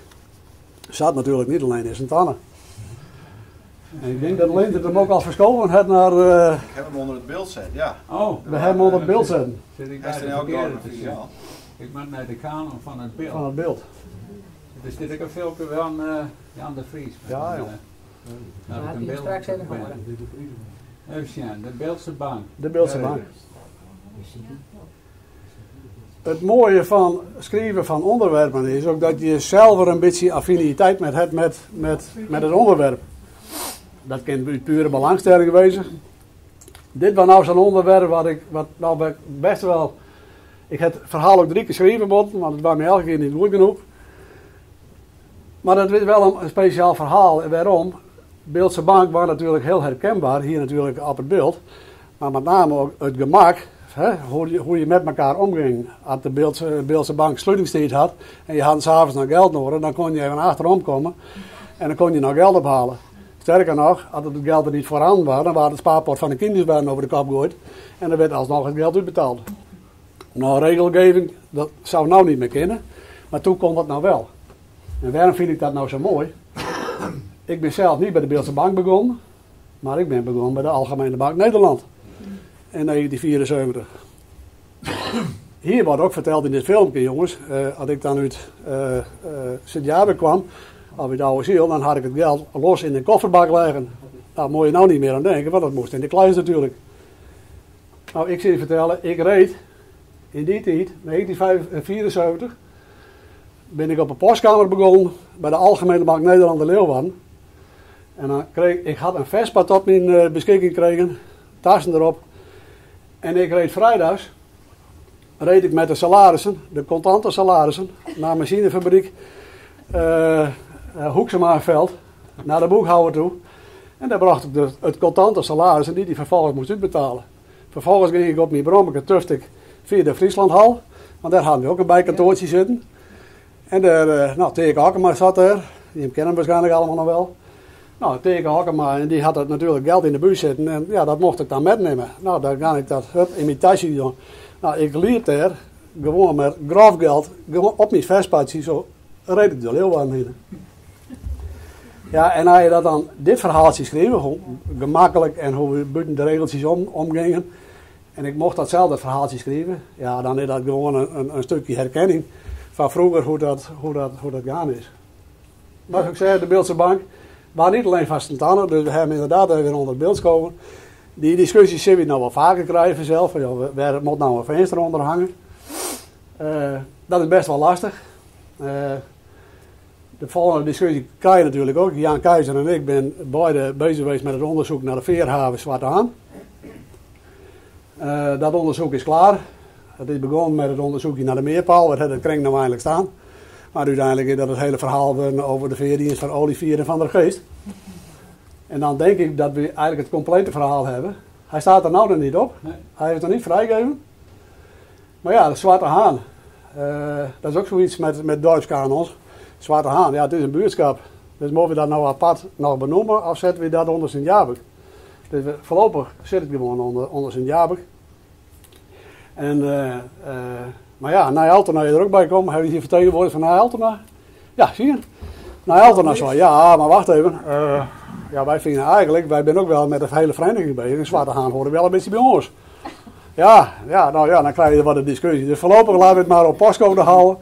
[SPEAKER 7] zat natuurlijk niet alleen in Sint-Anne. En ik denk dat Lint het hem ook al verschoven heeft naar...
[SPEAKER 3] Ik heb hem onder het beeld zetten, ja.
[SPEAKER 6] Oh,
[SPEAKER 7] we hebben hem onder het beeld zetten.
[SPEAKER 6] Zit ik
[SPEAKER 3] Hij is
[SPEAKER 6] bij
[SPEAKER 3] er
[SPEAKER 6] de
[SPEAKER 3] ook
[SPEAKER 6] verkeerde
[SPEAKER 3] door,
[SPEAKER 6] te zien.
[SPEAKER 3] ja.
[SPEAKER 6] Ik ben naar de kanon van het beeld.
[SPEAKER 7] Van het beeld.
[SPEAKER 6] Dus dit is een filmpje van Jan de Vries.
[SPEAKER 7] Ja, joh.
[SPEAKER 6] Nou,
[SPEAKER 1] Ja,
[SPEAKER 6] ik
[SPEAKER 1] die
[SPEAKER 6] een
[SPEAKER 1] straks even
[SPEAKER 6] ben.
[SPEAKER 1] horen.
[SPEAKER 6] Even zien, de Beeldse Bank.
[SPEAKER 7] De Beeldse Bank. Het mooie van schrijven van onderwerpen is ook dat je zelf er een beetje affiniteit met hebt met het onderwerp. Dat kan uit pure belangstelling wezen. Dit was nou zo'n onderwerp wat nou best wel... Ik heb het verhaal ook 3 keer geschreven, want het was me elke keer niet goed genoeg. Maar dat is wel een speciaal verhaal. En waarom? Beeldse Bank was natuurlijk heel herkenbaar, hier natuurlijk op het beeld. Maar met name ook het gemak, hoe je met elkaar omging. Als de Beeldse Bank sluitingstijd had en je had s'avonds nog geld nodig, dan kon je even achterom komen en dan kon je nog geld ophalen. Sterker nog, als het geld er niet voorhanden was, dan was het spaarpot van de kinderen over de kop gegooid en dan werd alsnog het geld uitbetaald. Nou, regelgeving, dat zou nou niet meer kennen, maar toen kon dat nou wel. En waarom vind ik dat nou zo mooi? Ik ben zelf niet bij de Beeldse Bank begonnen, maar ik ben begonnen bij de Algemene Bank Nederland in 1974. Hier wordt ook verteld in dit filmpje, jongens, als ik dan uit Sint-Jabe kwam, of uit Oude Ziel, dan had ik het geld los in de kofferbak leggen. Daar moet je nou niet meer aan denken, want dat moest in de kluis natuurlijk. Nou, ik zie je vertellen, ik reed in die tijd, 1974, ben ik op een postkamer begonnen bij de Algemene Bank Nederland in Leeuwarden. En dan ik had een Vespa tot mijn beschikking gekregen, tassen erop. En ik reed vrijdags, reed ik met de salarissen, de contante salarissen, naar een machinefabriek Hoeksemaarveld, naar de boekhouder toe. En daar bracht ik het contante salaris en die vervolgens moest uitbetalen. Vervolgens ging ik op mijn brommeke terug via de Frieslandhal, want daar hadden we ook een bijkantoortje zitten. En daar, Teke Hakkema zat er, die kennen waarschijnlijk allemaal nog wel. Nou, Teke Hakkema, en die had het natuurlijk geld in de bus zitten en ja, dat mocht ik dan metnemen. Nou, dan ga ik dat in mijn tasje doen. Nou, ik liep daar gewoon met grof geld, gewoon op mijn Vespaatje, zo reed ik de Leeuwarden heen. Ja, en als je dat dan, dit verhaaltje schreven, hoe gemakkelijk en hoe we buiten de regeltjes omgingen. En ik mocht datzelfde verhaaltje schrijven. Ja, dan is dat gewoon een stukje herkenning van vroeger hoe dat gaan is. Maar ik zei, de Beeldse Bank was niet alleen van Sint-Anne, dus we hebben inderdaad even onder het beeld gekomen. Die discussies zullen we nou wel vaker krijgen zelf. Ja, waar moet nou een venster onder hangen? Dat is best wel lastig. De volgende discussie krijg je natuurlijk ook. Jan Keizer en ik ben beide bezig geweest met het onderzoek naar de veerhaven Zwarte Haan. Dat onderzoek is klaar. Het is begonnen met het onderzoekje naar de meerpaal. Wat het kring nou eindelijk staan. Maar uiteindelijk is dat het hele verhaal over de veerdienst van Olivier en van der Geest. En dan denk ik dat we eigenlijk het complete verhaal hebben. Hij staat er nou nog niet op.
[SPEAKER 6] Nee.
[SPEAKER 7] Hij heeft het nog niet vrijgegeven. Maar ja, de Zwarte Haan. Dat is ook zoiets met dorpskanons. Zwarte Haan, ja, het is een buurtschap. Dus mogen we dat nou apart nog benoemen of zetten we dat onder Sint-Jabek? Dus voorlopig zit het gewoon onder Sint-Jabek. En, maar ja, Nij Altena is er ook bij komen. Hebben we hier vertegenwoordigd van Nij Altena? Ja, zie je. Nij Altena zo, ja, maar wacht even. Ja, wij vinden eigenlijk, wij zijn ook wel met de hele vereniging bezig. En Zwarte Haan horen wel een beetje bij ons. Ja, nou ja, dan krijg je wat een discussie. Dus voorlopig laten we het maar op postcode houden.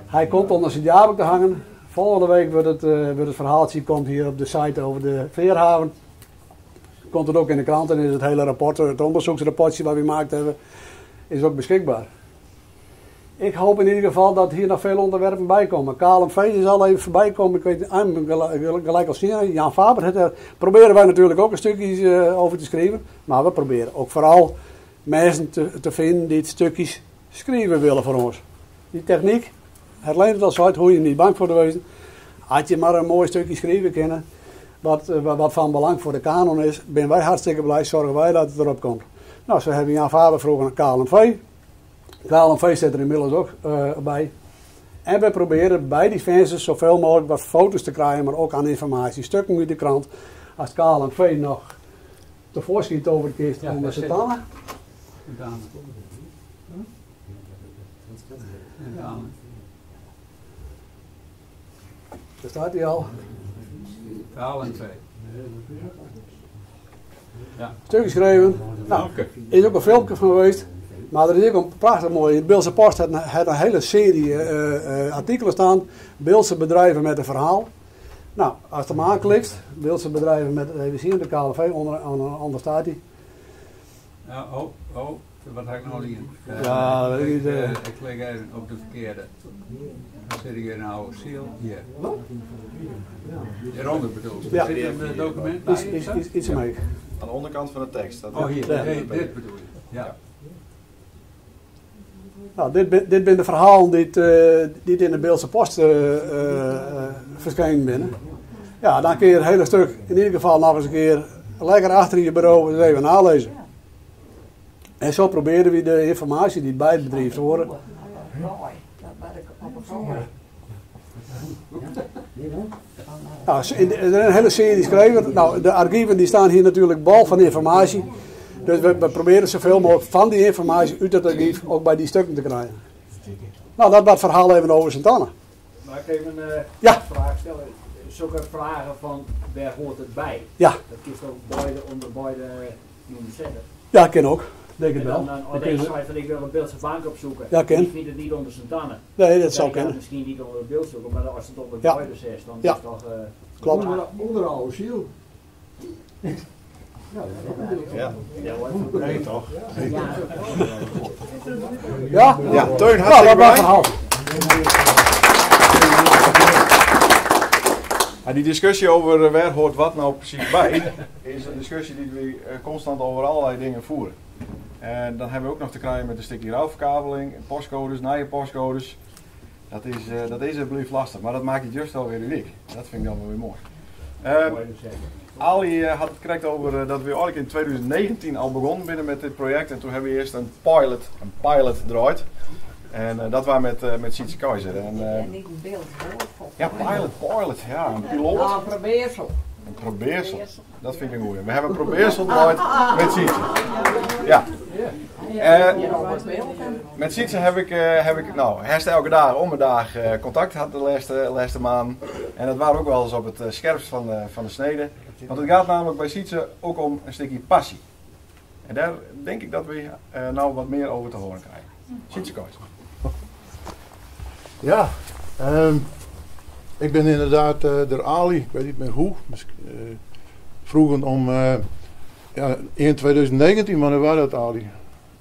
[SPEAKER 7] Hij komt onder Sint-Jabek te hangen. Volgende week wordt het verhaaltje komt hier op de site over de Veerhaven. Komt het ook in de krant en is het hele rapport, het onderzoeksrapportje wat we gemaakt hebben, is ook beschikbaar. Ik hoop in ieder geval dat hier nog veel onderwerpen bij komen. KLMV is al even voorbij komen. Ik weet gelijk al zien, Jan Faber. Proberen wij natuurlijk ook een stukje over te schrijven. Maar we proberen ook vooral mensen te vinden die het stukjes schrijven willen voor ons. Die techniek, het leent het al zo uit, hoe je niet bang voor te wezen. Had je maar een mooi stukje schrijven kunnen, wat van belang voor de kanon is, ben wij hartstikke blij, zorgen wij dat het erop komt. Nou, zo hebben Jan Faber vroeger naar KLMV. KLMV zit er inmiddels ook bij. En we proberen bij die fans zoveel mogelijk wat foto's te krijgen, maar ook aan informatie, stukken uit de krant. Als KLMV nog tevoorschijn over de kist onder Sint-Anna. Daar staat hij al.
[SPEAKER 6] KLMV. Ja.
[SPEAKER 7] Stuk geschreven. Nou, is ook een filmpje van geweest. Maar er is ook een prachtig mooi. In de Beeldse Post heeft een hele serie artikelen staan. Beeldse bedrijven met een verhaal. Nou, als je hem aanklikt, Beeldse bedrijven met, even zien, de KLV, onder staat hij.
[SPEAKER 6] Ja, wat heb ik nou hier?
[SPEAKER 7] Ja, dat weet ik niet.
[SPEAKER 6] Ik klik even op de verkeerde. Dan zit ik hier nou ziel. Hier. Hieronder bedoel ik.
[SPEAKER 7] Ja.
[SPEAKER 6] Zit in het document?
[SPEAKER 7] Iets mee.
[SPEAKER 3] Aan de onderkant van de tekst. Dat
[SPEAKER 6] Hier,
[SPEAKER 7] Ja.
[SPEAKER 6] dit bedoel je. Ja.
[SPEAKER 7] Nou, dit zijn de verhalen die in de Beeldse Post verschijnen binnen. Ja, dan kun je het hele stuk in ieder geval nog eens een keer lekker achter je bureau eens even nalezen. En zo proberen we de informatie die bij het bedrijf horen. Nou, er is een hele serie geschreven. Nou, de archieven die staan hier natuurlijk bol van informatie. Dus we proberen zoveel mogelijk van die informatie uit het archief ook bij die stukken te krijgen. Nou, dat was het verhaal even over Sint-Anna.
[SPEAKER 9] Maar ik even een vraag stellen. Zulke vragen van waar hoort het bij?
[SPEAKER 7] Ja.
[SPEAKER 9] Dat kiest ook onder beide noemen zetten.
[SPEAKER 7] Ja, ik ken ook. Denk het
[SPEAKER 9] En
[SPEAKER 7] wel.
[SPEAKER 9] dan deze schrijft van ik wil een Beeldse bank opzoeken.
[SPEAKER 7] Ja, ken.
[SPEAKER 9] Ik vind het niet onder Sint-Anna.
[SPEAKER 7] Nee, dat zou
[SPEAKER 9] Ik kan
[SPEAKER 7] kennen.
[SPEAKER 9] het misschien niet onder het beeld zoeken, maar als het onder
[SPEAKER 7] Ja.
[SPEAKER 9] beide zegt, dan
[SPEAKER 7] Ja.
[SPEAKER 9] is het toch...
[SPEAKER 7] Klopt.
[SPEAKER 5] Onder oude ziel.
[SPEAKER 3] Ja.
[SPEAKER 9] Ja hoor.
[SPEAKER 3] Nee, toch?
[SPEAKER 7] Ja?
[SPEAKER 3] Ja, Teun,
[SPEAKER 7] Nou,
[SPEAKER 3] hartstikke
[SPEAKER 7] dat was
[SPEAKER 3] blij.
[SPEAKER 7] het verhaal.
[SPEAKER 3] Ja, die discussie over waar hoort wat nou precies bij, is een discussie die we constant over allerlei dingen voeren. En dan hebben we ook nog te krijgen met een stukje rouwverkabeling, postcodes, nieuwe postcodes. Dat is en blijft lastig, maar dat maakt het juist alweer uniek. Dat vind ik dan wel weer mooi. Ali had het correct over dat we eigenlijk in 2019 al begonnen binnen met dit project. En toen hebben we eerst een pilot gedraaid. En dat was met Sietse Keizer. En,
[SPEAKER 8] niet een beeld, hoor.
[SPEAKER 3] ja, pilot, ja, een piloot.
[SPEAKER 8] Nou, probeersel.
[SPEAKER 3] Een probeersel, dat vind ik een goeie. We hebben een probeersel gedraaid met Sietse. Ja. Met Sietse heb ik nou, herst elke dag om een dag contact gehad de laatste maand. En dat waren ook wel eens op het scherpst van de snede. Want het gaat namelijk bij Sietse ook om een stukje passie. En daar denk ik dat we nou wat meer over te horen krijgen. Sietse Keizer.
[SPEAKER 5] Ja, ik ben inderdaad door Ali, ik weet niet meer hoe, vroegen om in 2019, wanneer was dat Ali?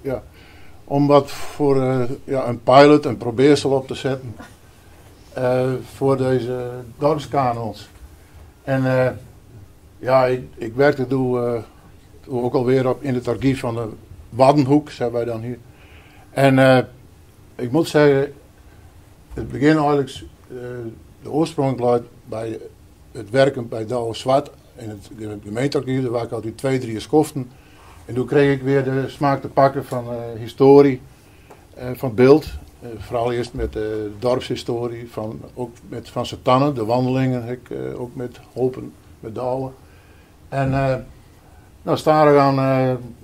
[SPEAKER 5] Ja, om wat voor een pilot, een probeersel op te zetten voor deze dorpskanons. En ik werkte toen ook alweer in het archief van de Waddenhoek, zijn wij dan hier. En ik moet zeggen, het begin eigenlijk, de oorsprong lag bij het werken bij Douwe Zwart in het gemeentearchief, daar waar ik altijd 2-3 schoften. En toen kreeg ik weer de smaak te pakken van historie, van beeld. Vooral eerst met de dorpshistorie, ook met Van Satannen, de wandelingen, ook met Hopen, met de oude. En nou sta ik aan,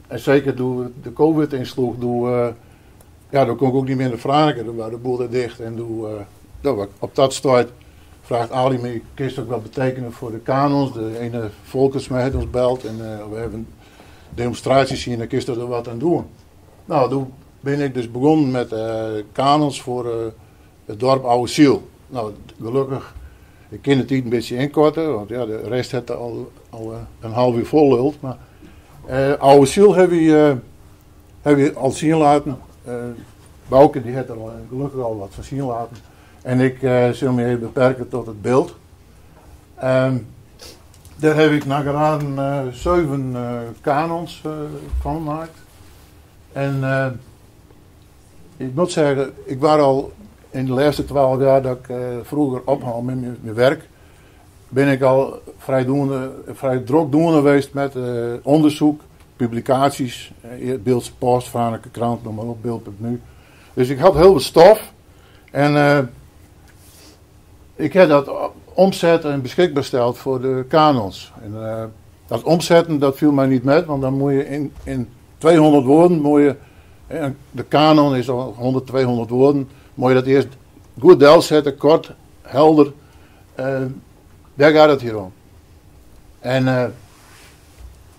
[SPEAKER 5] en zeker toen de COVID insloeg, dan kon ik ook niet meer naar Franeker, dan was de boel er dicht. En op dat start vraagt Ali me, kun je ook wat betekenen voor de kanons? De ene Volkersma heeft ons belt en we hebben demonstraties zien en kun je er wat aan doen. Nou, toen ben ik dus begonnen met kanons voor het dorp Oude Ziel. Nou, gelukkig, ik kan het niet een beetje inkorten, want ja, de rest heeft al een half uur vol lult. Maar Oude Ziel heb je al zien laten. Bouke die heeft er gelukkig al wat van zien laten. En ik zal me even beperken tot het beeld. Daar heb ik naar geraden 7 kanons van gemaakt. En ik moet zeggen, ik was al in de laatste 12 jaar dat ik vroeger ophaal met mijn werk, ben ik al vrij druk doende geweest met onderzoek, publicaties, Beeldse Post, Franeker Krant, noem maar op, Beeld.nu. Dus ik had heel veel stof en ik heb dat omzetten en beschikbaar gesteld voor de kanons. En dat omzetten, dat viel mij niet met, want dan moet je in 200 woorden, de kanon is al 100, 200 woorden, moet je dat eerst goed deel zetten, kort, helder. Daar gaat het hier om. En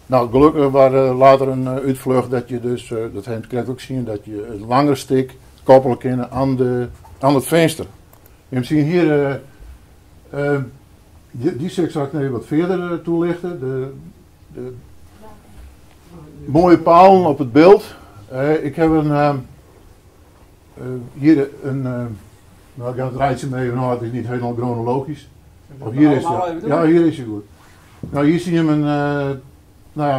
[SPEAKER 5] nou, gelukkig was later een uitvlucht dat je dus, dat heb ik ook zien, dat je het langere stik koppelen kan aan het venster. Je hebt zien hier, die stuk zal ik even wat verder toelichten. De mooie palen op het beeld. Ik heb hier nou ik ga het rijtje mee, nou het is niet helemaal chronologisch. Of hier is het. Ja, hier is hij goed. Nou, hier zie je hem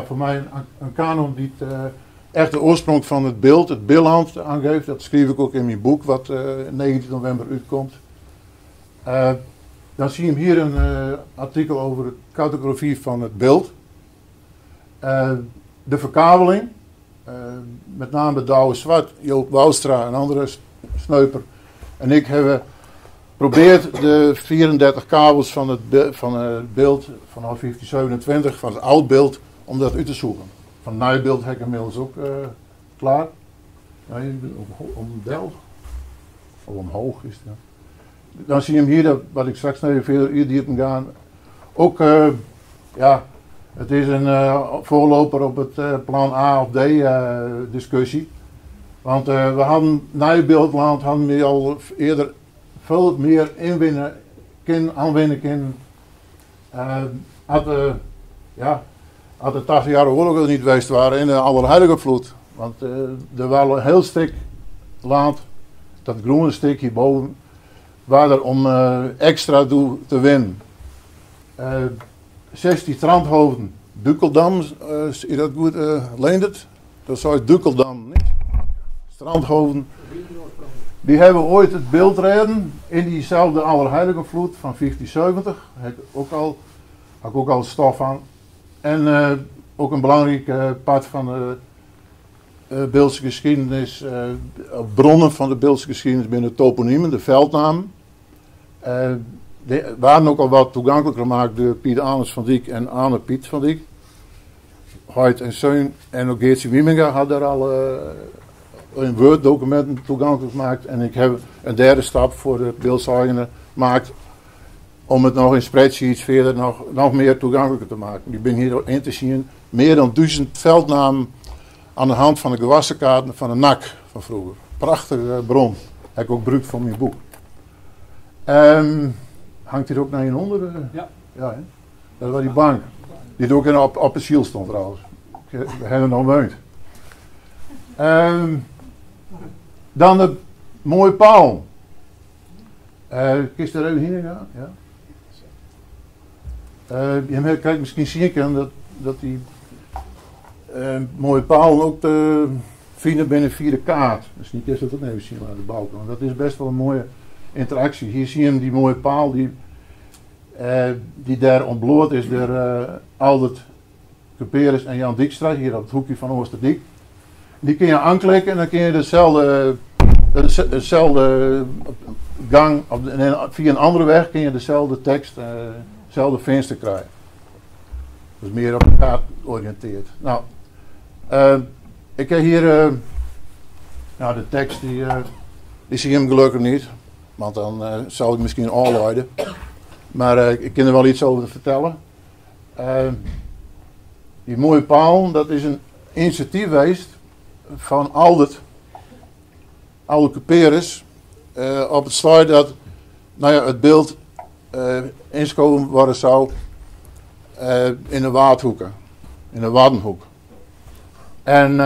[SPEAKER 5] voor mij een kanon die echt de oorsprong van het beeldhand aangeeft. Dat schreef ik ook in mijn boek, wat 19 november uitkomt. Dan zie je hem hier een artikel over de cartografie van het beeld. De verkabeling. Met name Douwe Zwart, Joop Woustra en andere sneuper. En ik hebben geprobeerd de 34 kabels van het beeld vanaf 1527, van het oud beeld, om dat uit te zoeken. Van het nieuw beeld heb ik inmiddels ook klaar. Ja, omhoog of omhoog is het. Dan zie je hem hier, wat ik straks nog even verder diep gaan. Ook, het is een voorloper op het plan A of D discussie. Want we hadden, Nijbeeldland hadden we al eerder veel meer aanwinnen kunnen. Had de 80 jaar oorlog er niet geweest waren in de Allerheiligenvloed. Want er was een heel stuk land, dat groene stuk hierboven, waar er om extra te winnen. 16 strandhoofden, Dukeldam, is dat goed, Leendert? Dat zou het Dukeldam, niet? Strandhoofden. Die hebben ooit het beeld redden in diezelfde Allerheiligenvloed van 1570. Had ik ook al stof aan. En ook een belangrijk part van de Beeldse geschiedenis, bronnen van de Beeldse geschiedenis binnen toponiemen, de veldnamen. Waren ook al wat toegankelijker gemaakt door Piet Anus van Dijk en Anne Piet van Dijk. Hoyt en Seun en ook Geertje Wieminga hadden daar al in Word-documenten toegankelijk gemaakt. En ik heb een derde stap voor de beeldshouder gemaakt om het nog in spreadsheets verder nog meer toegankelijker te maken. Ik ben hier in te zien meer dan 1000 veldnamen aan de hand van de gewassenkaarten van de NAC van vroeger. Prachtige bron. Heb ik ook gebruikt voor mijn boek. Hangt hier ook naar je onder?
[SPEAKER 7] Ja.
[SPEAKER 5] Ja, hè? Dat was die bank. Die ook op het ziel stond trouwens. We hebben nog woont. Dan de mooie paal. Kun je er even heen gaan? Ja. Je kan misschien zien dat die mooie paal ook te vinden binnen via de kaart. Dus niet eerst dat ook even zien aan de balkon. Dat is best wel een mooie interactie. Hier zie je hem, die mooie paal. Die daar ontbloot is door Aldert Cuperus en Jan Dijkstra, hier op het hoekje van Oosterdiek. Die kun je aanklikken en dan kun je dezelfde gang, via een andere weg kun je dezelfde tekst, dezelfde venster krijgen. Dus meer op de kaart georiënteerd. Nou, ik heb hier, de tekst die zie je hem gelukkig niet, want dan zou ik misschien aanluiden. Maar ik kan er wel iets over vertellen. Die mooie paal, dat is een initiatief geweest van Aldert Cuperus, op het sluit dat het beeld ingeschoven worden zou in de Waardhoeken, in de Waddenhoek. En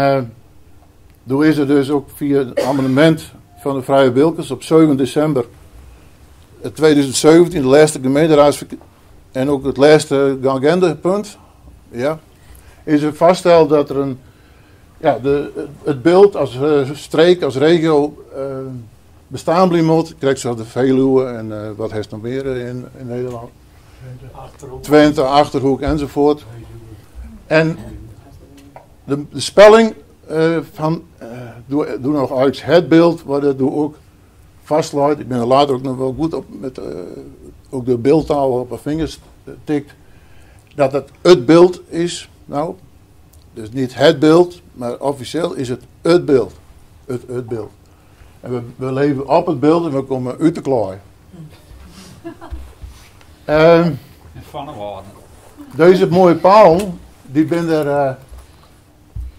[SPEAKER 5] toen is er dus ook via het amendement van de Vrije Wilkens op 7 december 2017, de laatste gemeenteraadsverkiezing en ook het laatste agendapunt, is er vastgesteld dat er het beeld als streek, als regio bestaan blijven moet. Krijg zoals de Veluwe en wat heeft nog meer in Nederland. Twente, Achterhoek enzovoort. En de spelling van doe nog Ajax het beeld, waar dat doe ook vastsluit. Ik ben er later ook nog wel goed op met ook de beeldtaal op mijn vingers tikt. Dat het beeld is. Nou, dus niet het beeld, maar officieel is het beeld. Het beeld. En we leven op het beeld en we komen uit de klooi.
[SPEAKER 6] Van de woorden.
[SPEAKER 5] Deze mooie paal, die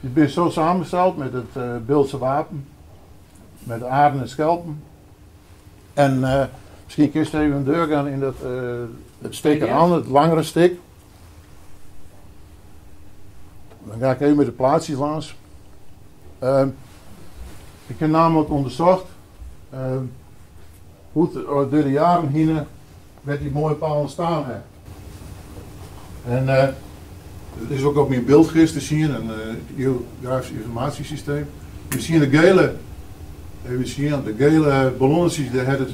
[SPEAKER 5] ben zo samengesteld met het Beeldse wapen. Met aarden en schelpen. En misschien kun je even een deur gaan in het steken aan, het langere stik. Dan ga ik even met de plaatsjes langs. Ik heb namelijk onderzocht hoe het door de jaren heen met die mooie paal ontstaan heeft. En het is ook op mijn beeldgist te zien, een geografisch informatiesysteem. We zien de gele ballonnetjes, daar heeft het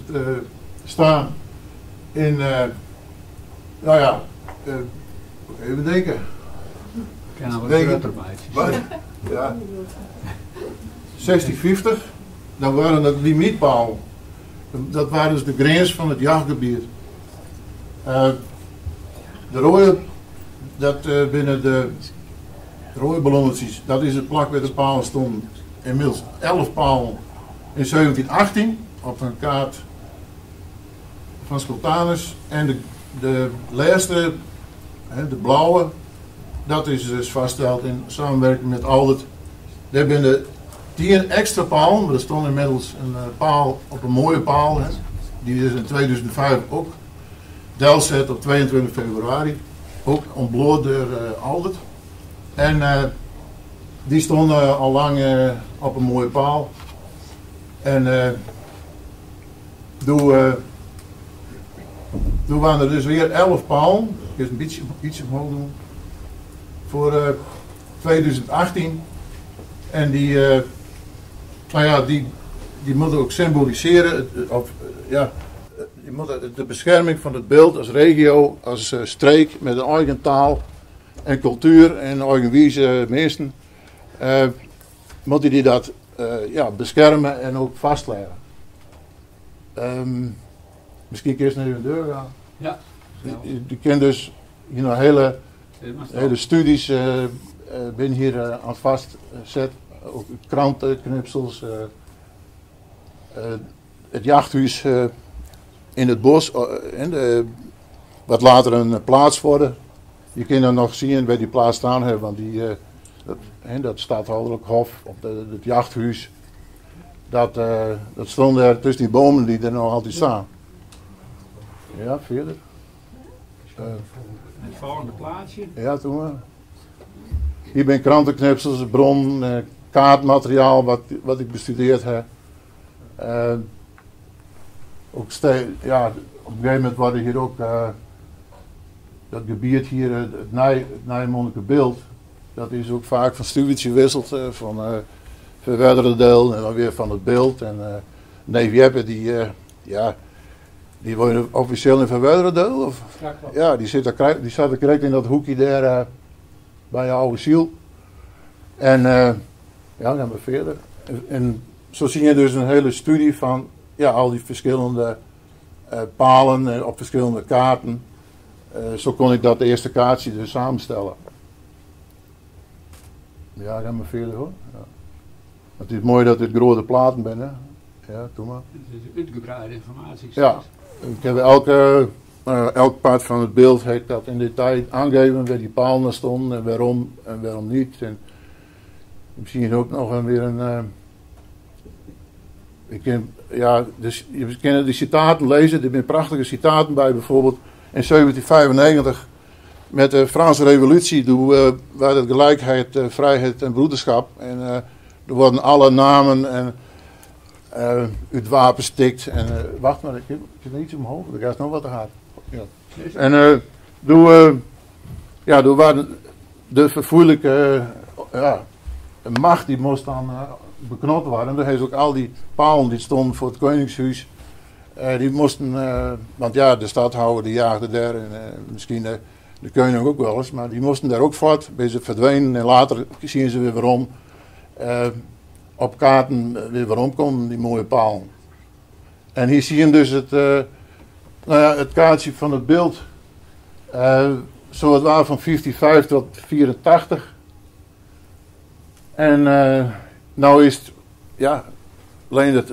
[SPEAKER 5] staan in, even denken.
[SPEAKER 6] Ken nou wat erbij.
[SPEAKER 5] Ja. 1650, dan waren het limietpaal. Dat waren dus de grens van het jachtgebied. De rode, dat binnen de rode ballonnetjes, dat is het plak waar de palen stonden. Inmiddels 11 palen in 1718 op een kaart van Scultanus. En de laatste, de blauwe, dat is dus vastgesteld in samenwerking met Aldert. Daar binnen 10 extra palen, maar er stond inmiddels een paal op een mooie paal. Die is in 2005 ook delzet op 22 februari. Ook ontbloot door Aldert. En die stonden al lang op een mooie paal. En toen waren er dus weer 11 palen. Ik ga een beetje omhoog doen. Voor 2018. En die moeten ook symboliseren, die moeten de bescherming van het beeld als regio, als streek met een eigen taal en cultuur en eigen wijze mensen, moeten die dat beschermen en ook vastleggen. Misschien kun je eens naar de deur gaan.
[SPEAKER 6] Ja.
[SPEAKER 5] Je kent dus hier hele studies binnen hier aan het vastzet. Ook krantenknipsels, het jachthuis in het bos, wat later een plaats worden. Je kunt dan nog zien waar die plaats staan hebben, want dat stadhoudelijk hof, op het jachthuis, dat stond er tussen die bomen die er nog altijd staan. Ja, verder.
[SPEAKER 6] Het volgende plaatsje.
[SPEAKER 5] Ja, toen maar. Hier ben krantenknipsels, bron, kaartmateriaal wat ik bestudeerd heb. Op een gegeven moment worden hier ook dat gebied hier, het Nijmonnike beeld, dat is ook vaak van stuwtje gewisseld, van verwijderde deel en dan weer van het beeld. En neef Jeppe Die woonde officieel in Van Weuderdeel? Of?
[SPEAKER 1] Ja, klopt.
[SPEAKER 5] Ja, die zat er correct in dat hoekje daar bij je oude ziel. En ja, dan maar verder. En zo zie je dus een hele studie van ja, al die verschillende palen op verschillende kaarten. Zo kon ik dat eerste kaartje dus samenstellen. Ja, dan maar verder hoor. Ja. Het is mooi dat dit grote platen zijn, hè. Ja, doe maar.
[SPEAKER 6] Het is uitgebreide informatie.
[SPEAKER 5] Ja, ik heb elk part van het beeld heeft dat in detail aangegeven waar die palen stonden en waarom niet. En misschien ook nog weer een. Dus je kan die citaten lezen, er zijn prachtige citaten bij, bijvoorbeeld in 1795 met de Franse Revolutie, waar het gelijkheid, vrijheid en broederschap. En er worden alle namen en uit wapen stikt. En wacht maar, ik heb er iets omhoog, er gaat nog wat te hard. Ja. En door waren de vervoerlijke macht die moest dan beknot worden. Er heeft ook al die palen die stonden voor het Koningshuis. Die moesten, want ja, de stadhouder die jaagde daar en misschien de koning ook wel eens, maar die moesten daar ook voort. Bij ze verdwenen en later zien ze weer waarom. Op kaarten weer waarom komen die mooie palen. En hier zie je dus het kaartje van het beeld. Zo het waren van 55 tot 84. En nou is het, ja, alleen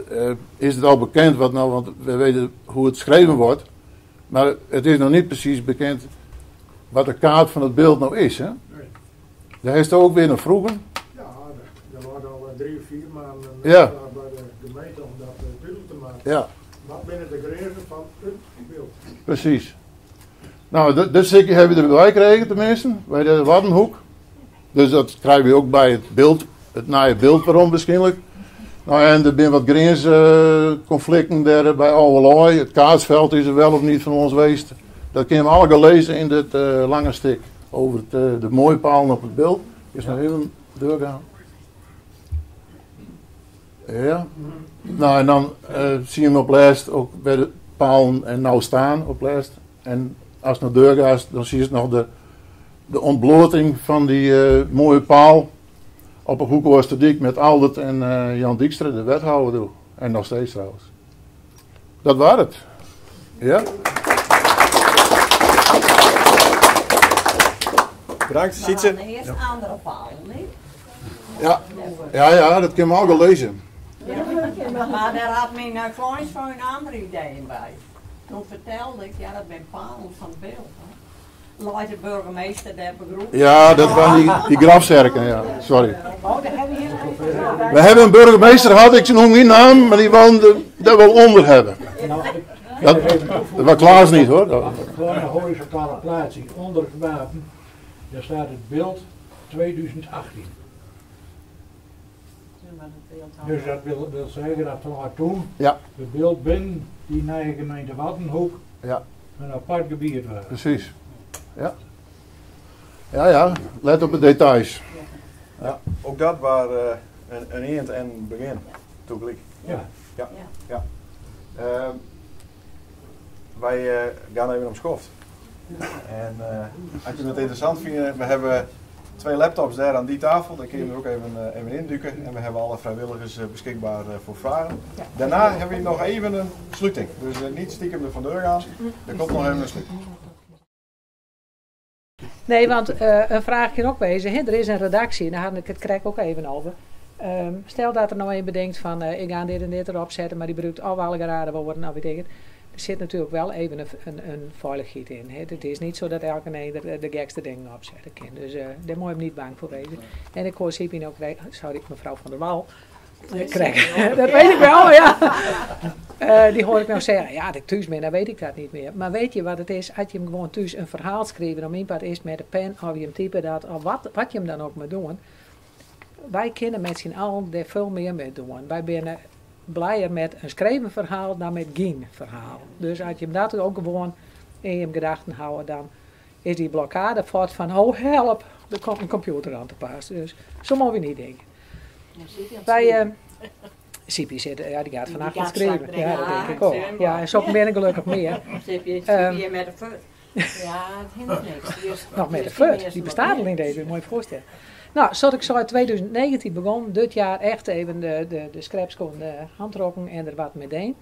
[SPEAKER 5] is het al bekend wat nou, want we weten hoe het geschreven wordt. Maar het is nog niet precies bekend wat de kaart van het beeld nou is. Hè?
[SPEAKER 10] Nee.
[SPEAKER 5] Daar is er ook weer naar vroegen.
[SPEAKER 10] Ja, er wordt al 3 of 4 maanden
[SPEAKER 5] Ja.
[SPEAKER 10] bij de gemeente om dat duidelijk te maken.
[SPEAKER 5] Ja,
[SPEAKER 10] Wat binnen de grenzen van het beeld.
[SPEAKER 5] precies. Nou, dit stukje hebben we erbij gekregen tenminste, bij de Waddenhoek. Dus dat krijgen we ook bij het beeld, het naaie beeld waarom waarschijnlijk. Nou, en er zijn wat grensconflicten daar bij Ouwelooi. Het kaatsveld is er wel of niet van ons geweest. Dat kun je allemaal lezen in dit lange stuk over de mooie palen op het beeld. Is nog even doorgaan. Ja. Nou, en dan zie je hem op lijst ook bij de palen en nou staan op lijst. En als het naar deur gaat, dan zie je nog de ontbloting van die mooie paal op een Hoekoorsterdiek met Aldert en Jan Dijkstra, de wethouder. En nog steeds trouwens. Dat was het. Ja?
[SPEAKER 3] Bedankt, Sietse.
[SPEAKER 8] Maar eerst andere palen, niet?
[SPEAKER 5] Ja, dat kun je al lezen.
[SPEAKER 8] Ja. Maar daar had mijn kleins van een andere ideeën bij. Toen vertelde ik, ja dat ben palen van het beeld. Laat de burgemeester daar begroepen.
[SPEAKER 5] Ja, dat waren die grafzerken, ja. Sorry.
[SPEAKER 1] Oh, daar hebben we hier.
[SPEAKER 5] We hebben een burgemeester gehad, ik noem geen naam, maar die woonde daar wel onder hebben. Dat was Klaas niet hoor.
[SPEAKER 10] Gewoon een horizontale plaatsing onder het wapen. Daar staat het beeld 2018. Dus dat wil zeggen dat vanuit toen
[SPEAKER 5] Ja.
[SPEAKER 10] het beeld binnen die nieuwe gemeente Waddenhoek
[SPEAKER 5] Ja,
[SPEAKER 10] een apart gebied was.
[SPEAKER 5] precies. Ja. Ja, let op de details.
[SPEAKER 3] Ja, ook dat was een eind en een begin. Toegelijk.
[SPEAKER 10] Ja.
[SPEAKER 3] Wij gaan even om schoft. En als je het interessant vindt, we hebben 2 laptops daar aan die tafel. Daar kun je er ook even induiken. En we hebben alle vrijwilligers beschikbaar voor vragen. Daarna hebben we nog even een sluiting. Dus niet stiekem er vandoor gaan. Er komt nog even een sluiting.
[SPEAKER 1] Nee, want een vraagje ook wezen. Hè? Er is een redactie, daar had ik het krijg ook even over. Stel dat er nou een bedenkt van ik ga dit en dit erop zetten, maar die gebruikt alle geraden worden. Nou, betekent. Er zit natuurlijk wel even een veiligheid in. Hè? Het is niet zo dat elke een de gekste dingen opzetten kan. Dus daar moet je hem niet bang voor wezen. En ik hoor Sipien ook, sorry, mevrouw van der Wal. Krijgen. Dat weet ik wel, ja. Die hoor ik nou zeggen, ja, dat ik thuis ben, dan weet ik dat niet meer. Maar weet je wat het is, als je hem gewoon thuis een verhaal schrijven, om iemand is met een pen, of je hem typen dat, of wat je hem dan ook moet doen. Wij kunnen met z'n allen daar veel meer mee doen. Wij zijn blijer met een schreven verhaal dan met geen verhaal. Dus als je hem dat ook gewoon in je gedachten houdt, dan is die blokkade voort van, oh help, er komt een computer aan te pas. Dus zo moeten we niet denken. Sipi zit, ja, die gaat vannacht
[SPEAKER 8] Die
[SPEAKER 1] het
[SPEAKER 8] gaat straks
[SPEAKER 1] schrijven.
[SPEAKER 8] brengen.
[SPEAKER 1] Ja, dat denk
[SPEAKER 8] Ja,
[SPEAKER 1] ik ook.
[SPEAKER 8] ik zie hem
[SPEAKER 1] Ja,
[SPEAKER 8] wel.
[SPEAKER 1] en zo ben ik gelukkig meer.
[SPEAKER 8] Sipi
[SPEAKER 1] Ehm,
[SPEAKER 8] met de fut. Ja, het hindert niks. Die is-
[SPEAKER 1] Nog met
[SPEAKER 8] die
[SPEAKER 1] de
[SPEAKER 8] is niet
[SPEAKER 1] fut,
[SPEAKER 8] meer
[SPEAKER 1] die
[SPEAKER 8] zo
[SPEAKER 1] bestaat al
[SPEAKER 8] wat
[SPEAKER 1] niet eens, moet je je voorstellen. Nou, zoals ik zo in 2019 begon, dit jaar echt even de scraps kon handrokken en er wat mee deed.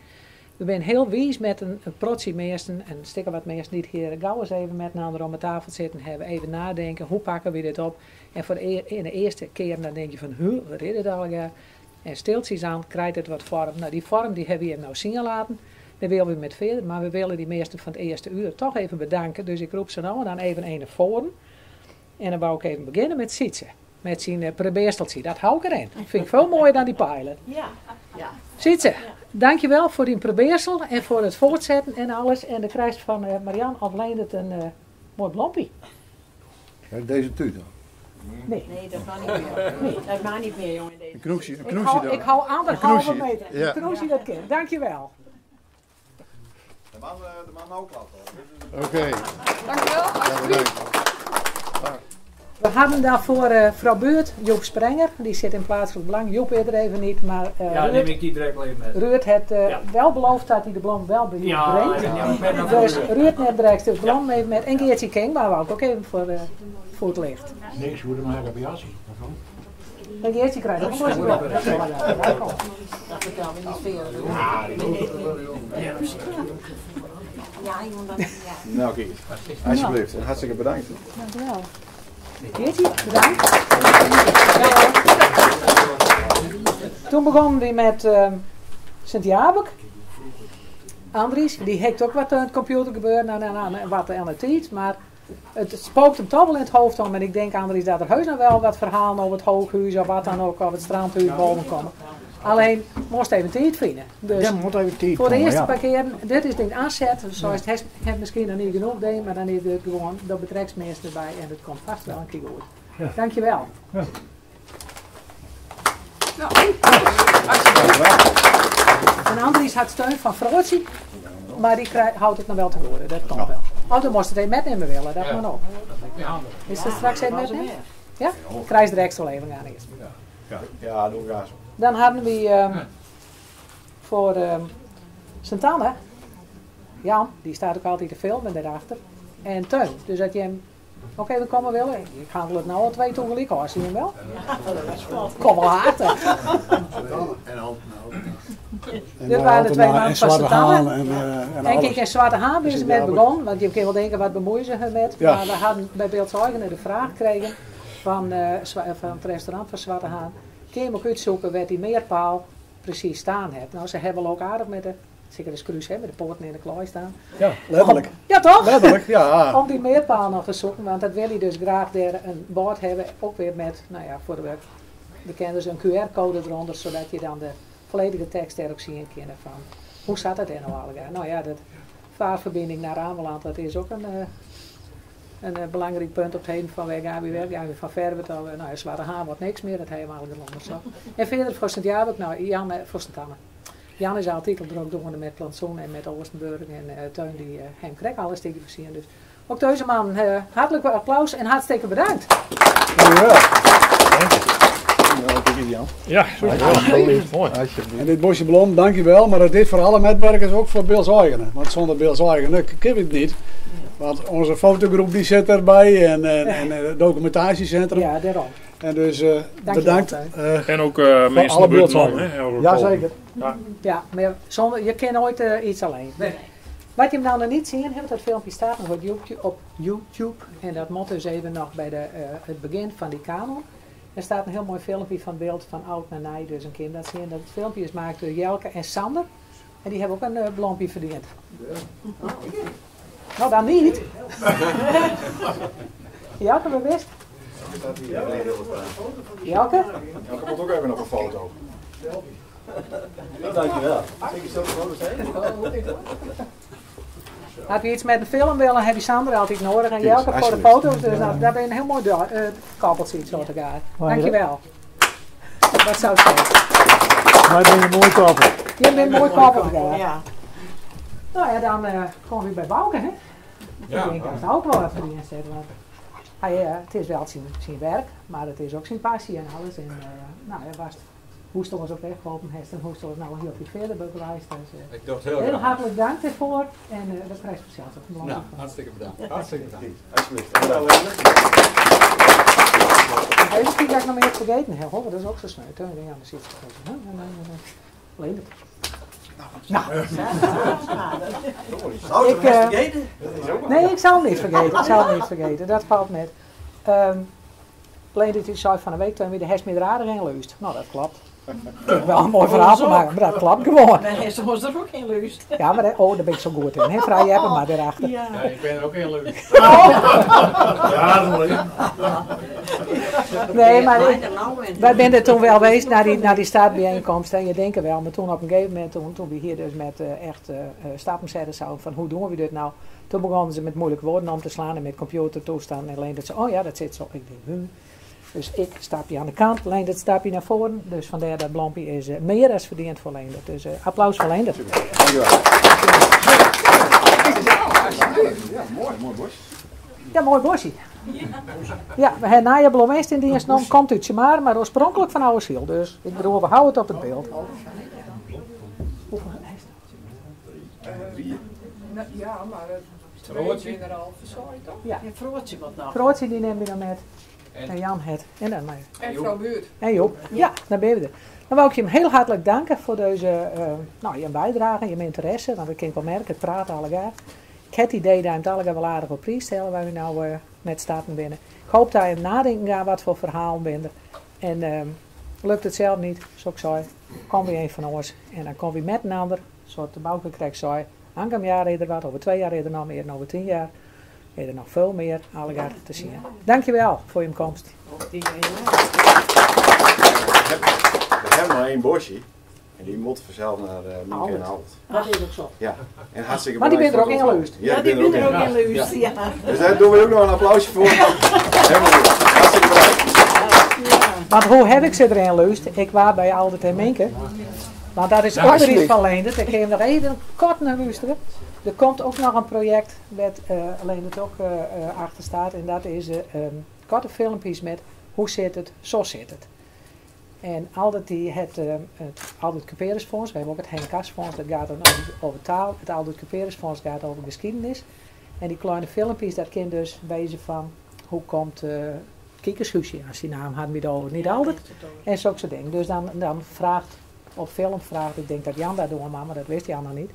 [SPEAKER 1] We zijn heel wies met een protsie meesten en stikken wat meesten die hier gauw eens even met een ander om de tafel zitten hebben, even nadenken, hoe pakken we dit op? En voor in de eerste keer dan denk je van, wat is dit allemaal? En stiltjes aan, krijgt het wat vorm. Nou, die vorm die hebben we hem nou zien laten. Daar willen we met verder, maar we willen die meesten van het eerste uur toch even bedanken. Dus ik roep ze nou dan even een voor. En dan wou ik even beginnen met Sietse. Met zijn probeersteltje. Dat hou ik erin. Dat vind ik veel mooier dan die pilot.
[SPEAKER 8] Ja, ja.
[SPEAKER 1] Sietse, dankjewel voor die probeersel en voor het voortzetten en alles. En de krijgt van Marianne alleen het een mooi blompie.
[SPEAKER 5] Deze tuut dan.
[SPEAKER 1] Nee.
[SPEAKER 8] Nee, dat kan niet meer. Nee, dat mag niet meer, jongen. Deze.
[SPEAKER 5] Een knoesje
[SPEAKER 1] Ik hou anderhalve
[SPEAKER 5] knoesje.
[SPEAKER 1] meter.
[SPEAKER 5] Ja.
[SPEAKER 1] Een knoesje dat kind. Dankjewel.
[SPEAKER 3] De man ook laten.
[SPEAKER 5] Oké.
[SPEAKER 4] Dankjewel.
[SPEAKER 1] We hadden daarvoor vrouw Beurt, Joep Sprenger. Die zit in plaatselijk belang. Joep is er even niet, maar
[SPEAKER 9] Ja, neem ik die direct even met.
[SPEAKER 1] Ruud heeft
[SPEAKER 9] Ja.
[SPEAKER 1] wel beloofd dat hij de blom wel bij jullie
[SPEAKER 9] Ja,
[SPEAKER 1] brengt.
[SPEAKER 9] ja, ik ben er
[SPEAKER 1] Dus
[SPEAKER 9] voor.
[SPEAKER 1] Ruud neemt direct de blom even met. En Geertje King, maar wou ik ook even voor het licht.
[SPEAKER 10] Niks, hoe de maken bij Jassie.
[SPEAKER 1] En Geertje krijgt ook een blom. Dat is wel leuk.
[SPEAKER 8] Dat vertellen we niet veel. Ja, jongen, dat ja.
[SPEAKER 3] Nou, kijk. Alsjeblieft. Hartstikke bedankt.
[SPEAKER 1] Dankjewel. Geertje, bedankt. Toen begonnen we met Sint-Jabek. Andries, die heeft ook wat aan het computer gebeuren en wat aan het tijd. Maar het spookt hem toch wel in het hoofd om. En ik denk, Andries, dat er heus nog wel wat verhalen over het hooghuis of wat dan ook, of het strandhuis boven komen. Alleen, moest even tijd vinden. Dus
[SPEAKER 10] Ja, moet even tijd
[SPEAKER 1] voor de
[SPEAKER 10] komen,
[SPEAKER 1] eerste
[SPEAKER 10] ja.
[SPEAKER 1] paar keer, dit is het aanzet. Zoals het heeft misschien nog niet genoeg deed, maar dan is het gewoon de betreksmeester erbij en het komt vast wel een keer goed.
[SPEAKER 10] Ja.
[SPEAKER 1] Dankjewel.
[SPEAKER 10] Ja.
[SPEAKER 1] En Andries had steun van Frootje, maar die houdt het nog wel te horen, dat komt wel. Oh, dan moest het even metnemen willen, dat kan ook. Is het straks even metnemen? Ja? Krijg de extra even gaan eerst.
[SPEAKER 3] Ja, doe graag zo.
[SPEAKER 1] Dan hadden we voor Sint-Anne, Jan, die staat ook altijd te filmen daarachter, en Teun. Dus dat je hem ook even komen willen. Ik handel het nou al 2 tegelijk, hoor, zie je hem wel? Kom wel hard. Dit waren de 2 maanden van Sint-Anne. En kijk, in Zwarte Haan is het met begonnen, want je kan wel denken wat bemoeien ze met.
[SPEAKER 5] Ja.
[SPEAKER 1] Maar we hadden bij Beeldsheugen de vraag gekregen van het restaurant van Zwarte Haan. Kun je ook uitzoeken waar die meerpaal precies staan heeft? Nou, ze hebben wel ook aardig met de, zeker de screws, met de poorten in de klooi staan.
[SPEAKER 5] Ja, letterlijk.
[SPEAKER 1] Ja, toch?
[SPEAKER 5] Letterlijk, ja.
[SPEAKER 1] Om die meerpaal nog te zoeken, want dat wil hij dus graag daar een bord hebben, ook weer met, nou ja, voor de bekenders een QR-code eronder, zodat je dan de volledige tekst erop zien kan van, hoe staat dat er nou allemaal? Nou ja, dat vaarverbinding naar Ameland, dat is ook een belangrijk punt op het heen van waar gaan we weg, gaan we van Verwet, nou ja, Zwarte Haan wordt niks meer, dat helemaal anders zo. En verder voor Sint-Jabek, nou Jan voor Sint-Anne. Jan is altijd al druk doen met Plantsoen en met Oostenburg en Teun die hem krijgt alles tegen voorzien. Dus ook deze man, hartelijk applaus en hartstikke bedankt.
[SPEAKER 5] Dankjewel.
[SPEAKER 10] Ja, mooi.
[SPEAKER 5] En dit bosje blom, dankjewel. Maar dat dit voor alle medewerkers ook voor Beeldsheugen. Want zonder Beeldsheugen kunnen we het niet. Want onze fotogroep die zit erbij en het documentatiecentrum.
[SPEAKER 1] Ja, daarom.
[SPEAKER 5] En dus bedankt.
[SPEAKER 11] En ook
[SPEAKER 5] voor
[SPEAKER 11] mensen
[SPEAKER 5] alle
[SPEAKER 11] de buurtman,
[SPEAKER 5] Beeldsheugen.
[SPEAKER 11] hè?
[SPEAKER 5] Jazeker.
[SPEAKER 1] Ja, maar zonder, je kan nooit iets alleen.
[SPEAKER 9] Nee.
[SPEAKER 1] Wat je hem nou nog niet zien hebt, dat filmpje staat nog op YouTube. En dat moet dus even nog bij het begin van die kanon. Er staat een heel mooi filmpje van beeld van oud naar nij, dus een kind dat zien. Dat filmpje is gemaakt door Jelke en Sander. En die hebben ook een blompje verdiend. Nou, dan niet. Jelke, we wist. Jelke?
[SPEAKER 3] Jelke moet ook even nog een foto. Dankjewel.
[SPEAKER 1] Heb je iets met een film willen, heb je Sander altijd nodig. En Jelke voor de foto's, dus nou, daar ben je een heel mooi koppeltje iets zo te gaan. Dankjewel. Wat zou ik zeggen?
[SPEAKER 10] Wij ben een mooi koppel.
[SPEAKER 1] Je bent een mooi koppel gegaan.
[SPEAKER 8] Ja.
[SPEAKER 1] Nou ja, dan komen we bij Bouke, hè?
[SPEAKER 2] Ja.
[SPEAKER 1] Ik denk dat het ook wel even in zit, want het is wel zijn werk, maar het is ook zijn passie en alles. En nou, hij was hoe ze ons op weg geholpen heeft en hoe ze ons nou heel veel verder bewijst. Dus,
[SPEAKER 6] Ik doe het heel
[SPEAKER 1] heel
[SPEAKER 6] graag.
[SPEAKER 1] hartelijk dank daarvoor en dat prijs voor zelf ook
[SPEAKER 6] Nou,
[SPEAKER 1] belangrijk.
[SPEAKER 6] hartstikke bedankt. Hartstikke bedankt.
[SPEAKER 3] Alsjeblieft.
[SPEAKER 1] Deze keer dat ik nog meer vergeten heb, hoor, dat is ook zo snel. Ja, dan zit het vergeten. Alleen het. Nou. Nee, ik zal het niet vergeten. Ik zal het niet vergeten. Dat valt met. Alleen dat zei van een week toen weer de hest met de radar in luist. Nou, dat klopt. Ik heb wel een mooi verhaal van maken, maar dat klopt gewoon.
[SPEAKER 8] Dan heeft ze ons er ook in lust.
[SPEAKER 1] Ja, maar daar ben ik zo goed in. Hè? Vrij hebben maar daarachter.
[SPEAKER 8] Ja.
[SPEAKER 10] Ja, ik ben er ook heel leuk.
[SPEAKER 5] Ja, dat is
[SPEAKER 1] Nee, maar wij zijn er toen wel geweest naar die staatsbijeenkomst. En je denkt wel, maar toen op een gegeven moment, toen we hier dus met echt stappenzetten zouden van hoe doen we dit nou. Toen begonnen ze met moeilijke woorden om te slaan en met computertoestanden. En alleen dat ze, oh ja, dat zit zo. Ik denk, Dus ik stapje aan de kant, Leendert stapje naar voren. Dus vandaar dat Blompie is meer dan verdiend voor Leendert. Dus applaus voor Leendert.
[SPEAKER 3] Dankjewel. Ja, mooi bos.
[SPEAKER 1] Ja, mooi bosje. Ja, we hebben Naya Blomest in dienst genomen, komt uit Semaar, maar oorspronkelijk van Oude Ziel. Dus ik bedoel, we houden het op het beeld.
[SPEAKER 8] Ja, maar
[SPEAKER 10] Frootje.
[SPEAKER 1] Ja.
[SPEAKER 8] Frootje wat nou.
[SPEAKER 1] Frootje die neem je dan met. En Jan het. En dan mij.
[SPEAKER 8] En vrouw Buurt.
[SPEAKER 1] En Joop. Ja, daar ben je er. Dan wil ik je hem heel hartelijk danken voor deze je bijdrage, je interesse. Want ik kan wel merken, het praten allegaar. Ik heb het idee dat je het allegaar wel aardig op prijs stellen waar we nou met starten binnen. Ik hoop dat je nadenken gaat wat voor verhaal binnen. En lukt het zelf niet, zoals ik zei, kom weer een van ons. En dan kom weer met een ander, zoals de Bouke krijgt zei. Aankomend jaar eerder wat, over 2 jaar eerder nog meer, en over 10 jaar. Er nog veel meer allegaar te zien. Dankjewel voor je komst.
[SPEAKER 3] We hebben maar 1 bosje. En die moet vanzelf naar Mieke en Halt.
[SPEAKER 1] Dat is ook zo.
[SPEAKER 3] Ja, en hartstikke
[SPEAKER 1] Maar die
[SPEAKER 3] bedankt
[SPEAKER 1] bent er ook
[SPEAKER 3] voor
[SPEAKER 1] in
[SPEAKER 3] het
[SPEAKER 1] geluisterd.
[SPEAKER 3] Ja, die bent er ook in
[SPEAKER 8] lust. Ja.
[SPEAKER 3] Dus daar doen we ook nog een applausje voor. Helemaal goed. Hartstikke bedankt.
[SPEAKER 1] Want hoe heb ik ze erin geluisterd? Ik was bij Albert en Minke. Want dat is ook weer iets van Leendert. Ik ga hem nog even kort naar luisteren. Er komt ook nog een project met Leendert ook achter staat. En dat is korte filmpjes met hoe zit het, zo zit het. En Aldert die het Aldert Cuperusfonds, we hebben ook het Henk Kasfonds, dat gaat dan over taal. Het Aldert Cuperusfonds gaat over geschiedenis. En die kleine filmpjes, dat kind dus bezig van hoe komt Kiekershuisje, als die naam hadden we het over, niet Aldert. En zo'n soort dingen. Dus dan vraagt, op film vraagt, ik denk dat Jan dat doet, maar dat wist Jan nog niet.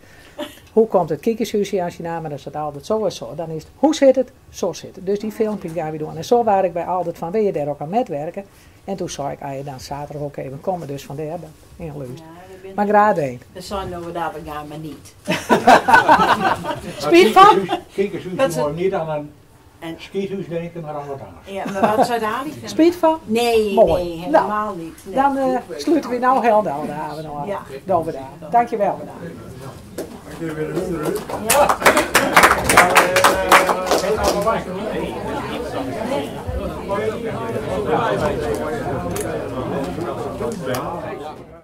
[SPEAKER 1] Hoe komt het Kiekershuisje als je naam, en dan is het altijd zo en zo. Dan is het, hoe zit het, zo zit het. Dus die filmpjes gaan we doen. En zo waar ik bij Aldert van, wil je daar ook aan metwerken? En toen zei ik, je dan zaterdag ook even komen, dus van daar in Leus. Maar graag één.
[SPEAKER 8] Dan zijn we daar gaan, maar niet.
[SPEAKER 1] Spiet van?
[SPEAKER 10] Kiekershuis moet niet aan een skiethuis denken, maar aan wat anders.
[SPEAKER 8] Ja, maar wat zou daar niet vinden?
[SPEAKER 1] Spiet van?
[SPEAKER 8] Nee,
[SPEAKER 1] mooi.
[SPEAKER 8] nee, helemaal
[SPEAKER 1] nou,
[SPEAKER 8] niet. Nee.
[SPEAKER 1] Dan sluiten we nou heel de avond nog.
[SPEAKER 8] Ja.
[SPEAKER 1] Dankjewel.
[SPEAKER 10] Ja.